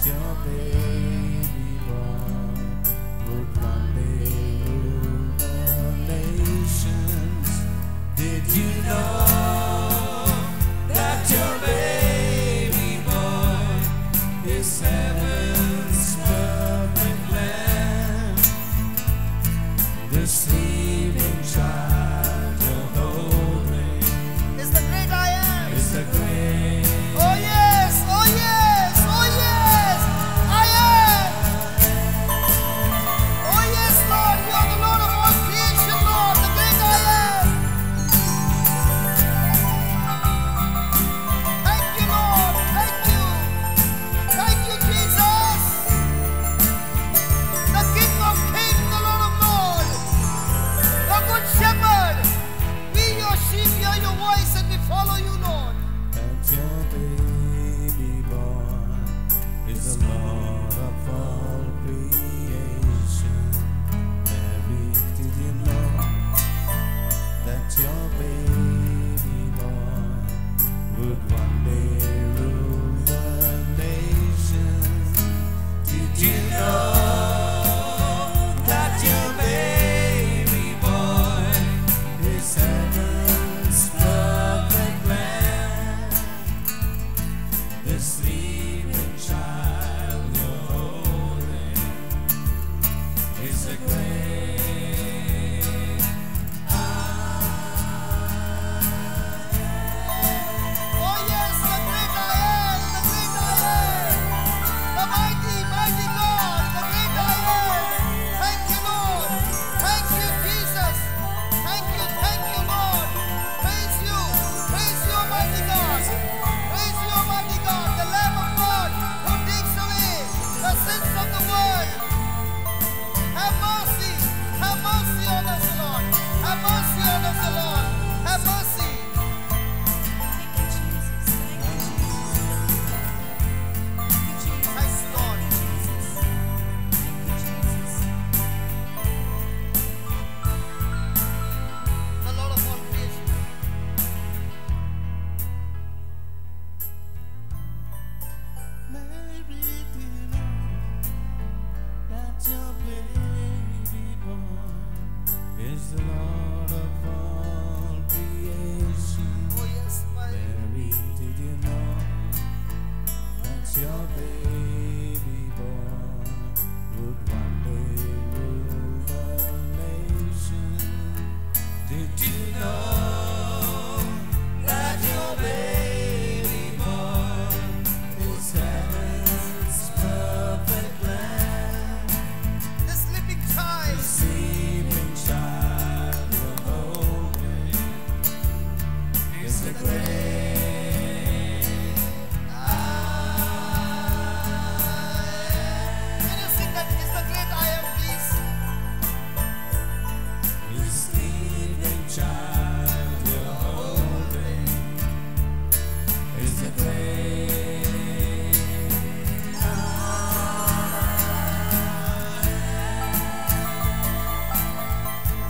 your baby boy would one day rule the nations. Did you know that your baby boy is heaven's perfect lamb? The sleeping child you're holding Is the great I am. is the great Oh yes, oh yes, oh yes, I am. Oh yes, Lord, you are the Lord of all creation, Lord, the great I am. Thank you, Lord, thank you. Thank you, Jesus. The King of Kings, the Lord of Lords, the Good Shepherd. We, your sheep, hear your voice and we follow you, Lord. that your baby boy is the Lord of all creation. Mary, did you know that your baby boy would one day rule the nations? Did you know that your baby boy is heaven's perfect lamb? The sleeping child you're holding is the great Oh yes, the great I am, the great I am, the mighty, mighty God, the great I am. Thank you, Lord. Thank you, Jesus. Thank you, Lord. Praise you, Almighty God. Praise you, Almighty God, the Lamb of God who takes away the sins of the world. Have mercy on us, Lord. Have mercy on us, Lord. Have mercy. Thanks, Lord. The Lord of all creation. Mary, do you know that your baby boy is the Lord of all creation? Oh yes, my Mary, did you know that your baby boy would one day rule the nation? Did you know that your baby boy is heaven's perfect lamb? the sleeping child. Sleeping child you're holding is the great Can you sing that? Is the great I am, please? the sleeping child you're holding is the great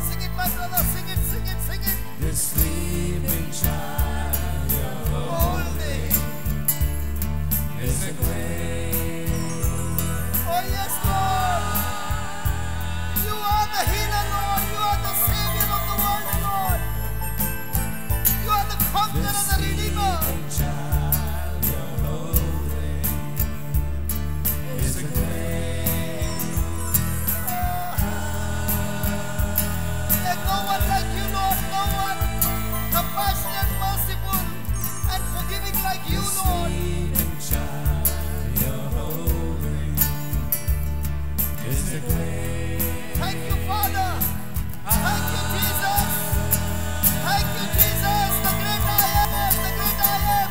Sing it, my brother. Sing it, sing it, sing it. the sleeping child you're Holding. is the great Oh yes, Lord. You are the healer, Lord. You are the Savior of the world, Lord. You are the conqueror, the redeemer. child you're holding is the great There's no one like you, Lord. No one compassionate, merciful, and forgiving like you, Lord. sleeping child you're holding is the great Thank you, Father. Thank you, Jesus. Thank you, Jesus. The great I am, the great I am.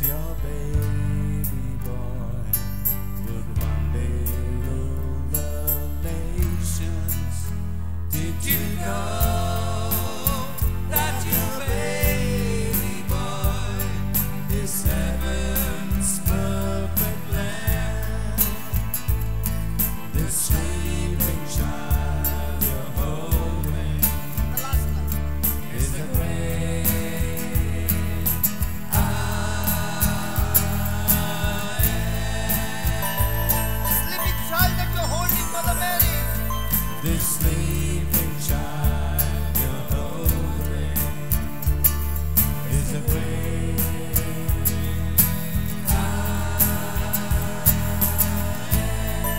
your baby boy would one day rule the nations. Did you know that your baby boy is heaven's perfect land? The sleeping child you're holding The last line. is the great The sleeping child that you're holding, Mother Mary. This sleeping child you're holding is a great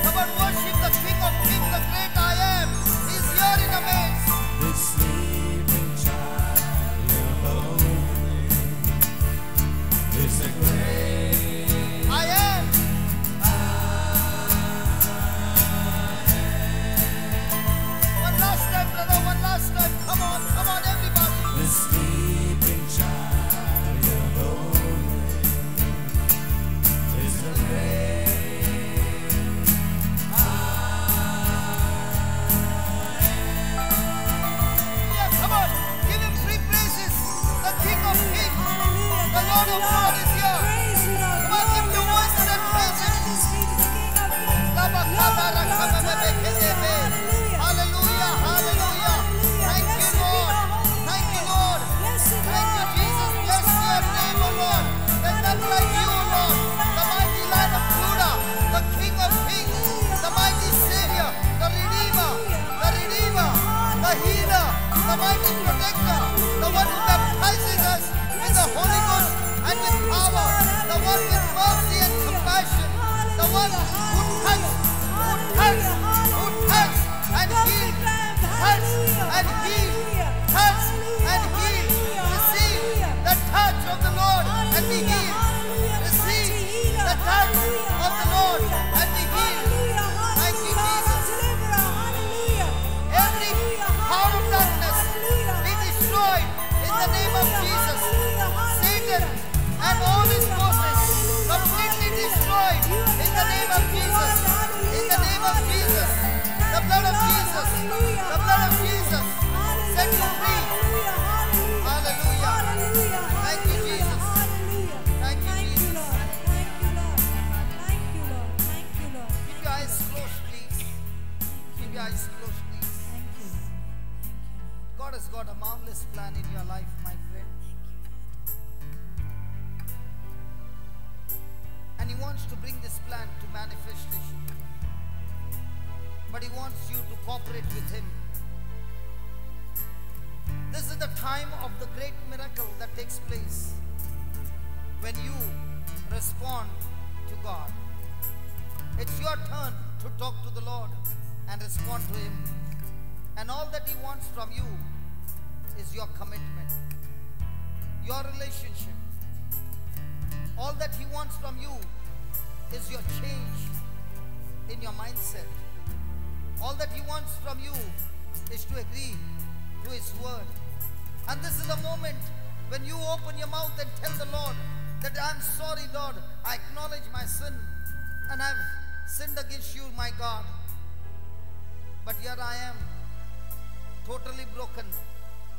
Come on, worship the King of Kings, the great I am. He's here in our midst. This sleeping child you're holding is a great I am. One last time, brother, one last time. Come on, everybody. The sleeping child you're holding is a great Yeah, come on. Give him three praises. The King of Kings, the Lord of Lords is here. Come on, give your voices and praise him. Hallelujah, hallelujah. Thank you, Lord. Thank you, Lord. Thank you, Jesus. Bless your name, O Lord. There's none like you, O Lord. The mighty Lion of Judah, the King of Kings, the mighty Savior, the Redeemer, the Healer, the mighty Protector, the one who baptizes us with the Holy Ghost and with power, the one with mercy and compassion, the one who touched and healed, receive the touch of the Lord and be healed. Receive the touch of the Lord and be healed. Thank you, Jesus. Every power of darkness be destroyed in the name of Jesus. Satan and all his forces completely destroyed in the name of Jesus. In the name of Jesus. The blood of Jesus. The blood of Jesus. Set you free. Hallelujah. Thank you, Jesus. Thank you, Jesus. Keep your eyes closed, please. Keep your eyes closed, please. God has got a marvelous plan in your life, my friend. And He wants to bring this plan to manifestation. But He wants you to cooperate with Him. This is the time of the great miracle that takes place when you respond to God. It's your turn to talk to the Lord and respond to Him. And all that He wants from you is your commitment, your relationship. All that He wants from you is your change in your mindset. All that He wants from you is to agree to His word. And this is the moment when you open your mouth and tell the Lord that I'm sorry, Lord, I acknowledge my sin and I've sinned against you, my God. But here I am, totally broken,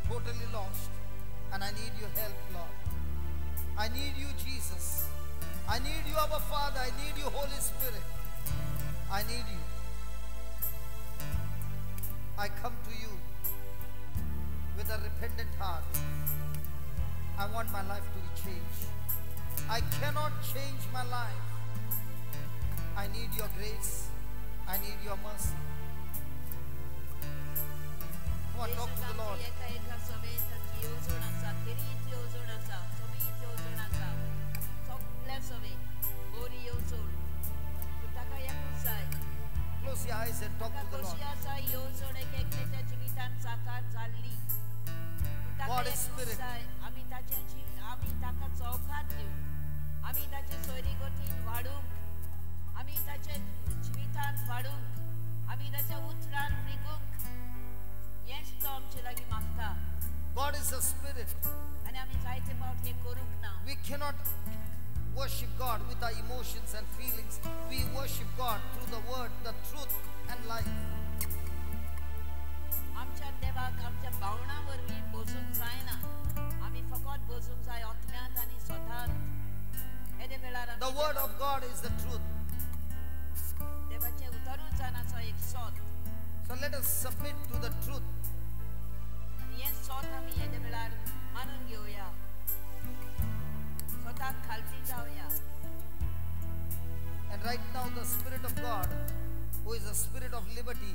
totally lost, and I need your help, Lord. I need you, Jesus. I need you, Abba Father. I need you, Holy Spirit. I need you. I come to you with a repentant heart. I want my life to be changed. I cannot change my life. I need your grace. I need your mercy. Come on, talk to the Lord. Close your eyes and talk to the Lord. God is Spirit. God is a Spirit. We cannot worship God with our emotions and feelings. We worship God through the word, the truth and life. आमच्या देवाक आमच्या भावनांवरवीं बसूंक जायना. आमी फकत बसूंक जाय आत्म्यांत आनी स्वतांत. हेदे वेळार The word of God is the truth. देवाचें उतरूच जावन आसा एक सोत. So let us submit to the truth. आनी हें सोत आमी हेदे वेळार मानून घेवया. स्वताक खालची जावया. And right now the Spirit of God, who is the Spirit of liberty,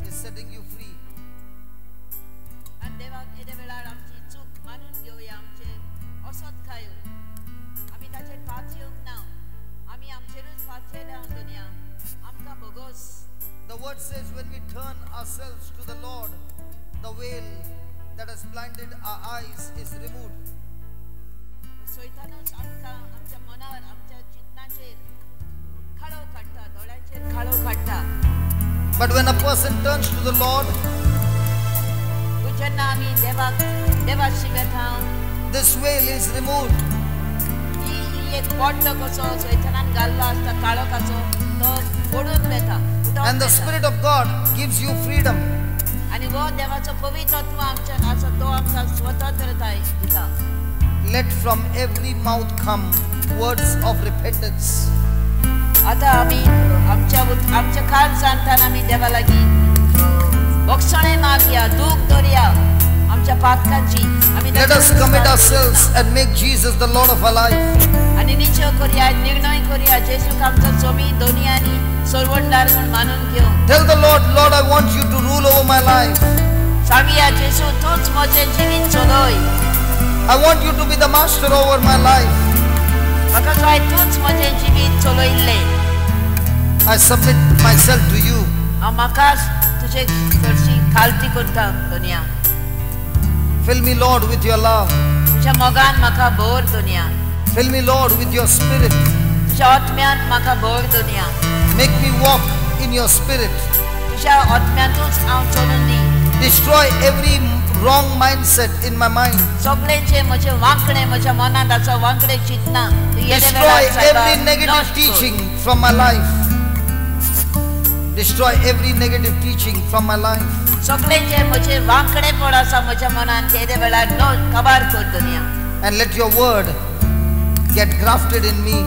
is setting you free. आनी देवाक हेदे वेळार आमची चूक मानून घेवया. आमचे असोत खायो. आमी ताचेर फाट येवंक ना. आमी आमचेरूच फाट येयल्या दुनिया. आमकां बोगोस. The word says when we turn ourselves to the Lord, the veil that has blinded our eyes is removed. सैतानच आमकां आमच्या मनार आमच्या चिंतनाचेर खाळो काडटा. दोळ्यांचेर खाळो काडटा. But when a person turns to the Lord, जेन्ना आमी देवा शिगेता this veil is removed. ही एक पडलो कसो सैतानान घाल्लो आसता काळो कसो तो पडून वेता. And the Spirit of God gives you freedom. आनी वो देवाचो पवित्र आत्मा आमच्यान आसा तो आमकां स्वतंत्रताय दिता. Let from every mouth come words of repentance. आतां आमी आमच्या काळ सांगताना आमी देवा लागीं बोगसणे मागया, दूख धरया आमच्या पातकांची. आमी Let us commit ourselves and make Jesus the Lord of our life. आनी निश्चय करया, निर्णय करया जेजूक आमचो स्वामी दोनी आनी सोडवणदार म्हूण मानून घेवं. Tell the Lord, Lord, I want you to rule over my life. सांगया जेजू तूच म्हजें जिवीत चलय. I want you to be the master over my life. म्हाका जाय तूच म्हजें जिवीत चलयल्लें. I submit myself to you. हांव म्हाकाच तुजे कडची खालती करता दुनिया. Fill me, Lord, with your love. तुज्या मोगान म्हाका भर दुनिया. Fill me, Lord, with your spirit. तुज्या आत्म्यांत म्हाका भर दुनिया. Make me walk in your spirit. तुज्या आत्म्यांतूच हांव चलून दी. Destroy every wrong mindset in my mind. सगळें जे म्हजें वांकडे म्हज्या मनांत आसा वांकडे चिंतना Destroy every negative teaching from my life. Destroy every negative teaching from my life. सगळें जे म्हजें वांकडेपण आसा म्हज्या मनांत तेदे वेळार काबार कर दुनिया. And let your word get grafted in me.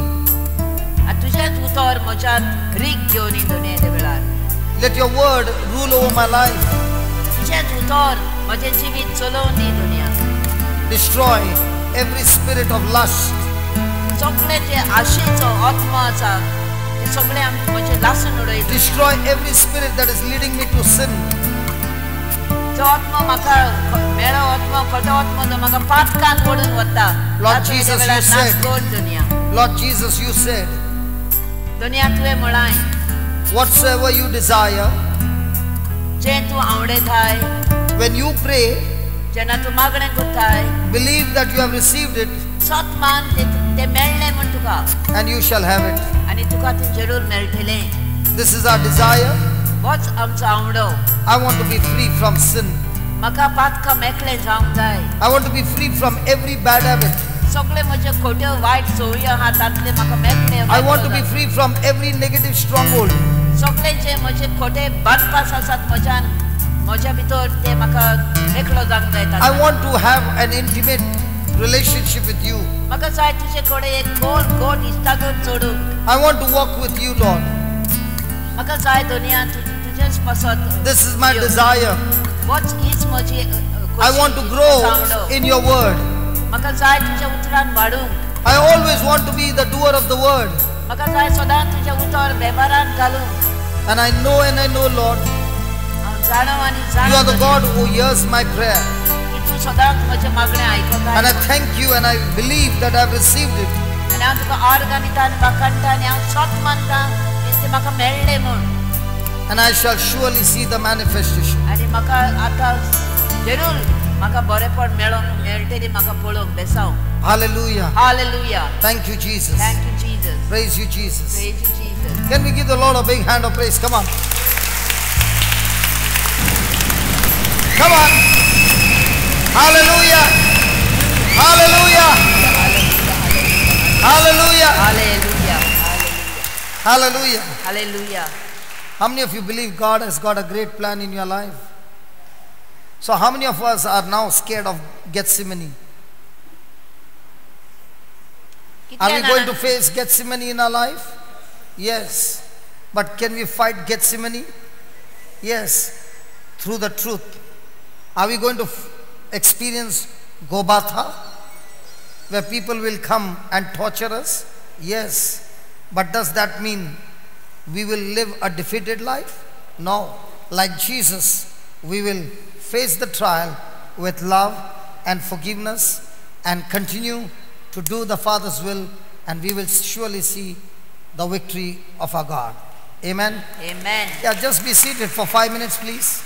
आनी तुजेंच उतर म्हज्यान रीक घेवन ये दुनिया तेदे वेळार. Let your word rule over my life. तुजेंच उतर म्हजें जिवीत चलोवन दी दुनिया. Destroy every spirit of lust. सगळें जे आशेचो आत्मा आसा ते सगळें म्हजें लासून उडय. Destroy every spirit that is leading me to sin. जो आत्मा म्हाका मेळो आत्मा खोटो आत्मा जो म्हाका पातकान पडून वता. Lord Jesus, you said. दुनिया Lord Jesus, you said, दुनिया तुवें म्हळाय whatsoever you desire, जें तूं आवडयताय when you pray, जेन्ना तूं मागणें करताय believe that you have received it सत मान ते मेळ्ळें म्हण तुका and you shall have it. आनी तुका तें जरूर मेळटलें. This is our desire. होच आमचो आवडो. I want to be free from sin. म्हाका पातकां मेकळें जावंक जाय. I want to be free from every bad habit. सगळे म्हजे खोट्यो वायट सवयो आहा तांतले म्हाका मेकळें. I want to be free from every negative stronghold. सगळे जे म्हजे खोटे बांदपास आसात म्हज्या भितर ते म्हाका मेकळो जावंक जाय. I want to have an intimate relationship with you. म्हाका जाय तुजे कडेन एक गोड इश्टागत जोडूंक. I want to walk with you, Lord. म्हाका जाय दुनिया तुजेच पासत. This is my desire. होच हीच म्हजी I want to grow in your word. म्हाका जाय तुज्या उतरान वाडूंक. I always want to be the doer of the word. म्हाका जाय सदांच तुजें उतर वेव्हारांत घालूंक. And I know, Lord, हांव जाणव आनी you are the जाणव God who hears my prayer. की तूं सदांच म्हजें मागणें आयकता. And I thank you and I believe that I have received it. आनी हांव तुका आर्गानिता आनी वाकाणटा आनी हांव सत मानता तें म्हाका मेळ्ळें म्हूण. And I shall surely see the manifestation. आनी म्हाका आतां जरूर म्हाका बरेंपण मेळटलें म्हाका पळोवंक बेसांव. Hallelujah. Hallelujah. Thank you, Jesus. Thank you, Jesus. Praise you, Jesus. Praise you, Jesus. Can we give the Lord a big hand of praise? Come on. Come on. Hallelujah. Hallelujah. Hallelujah. Hallelujah. Hallelujah. How many of you believe God has got a great plan in your life? So how many of us are now scared of Gethsemane? Are we going to face Gethsemane in our life? Yes. But can we fight Gethsemane? Yes. Through the truth. Are we going to experience Golgotha, where people will come and torture us? Yes. But does that mean we will live a defeated life? No. Like Jesus, we will face the trial with love and forgiveness and continue to do the Father's will, and we will surely see the victory of our God. Amen. Amen. Yeah, just be seated for 5 minutes, please.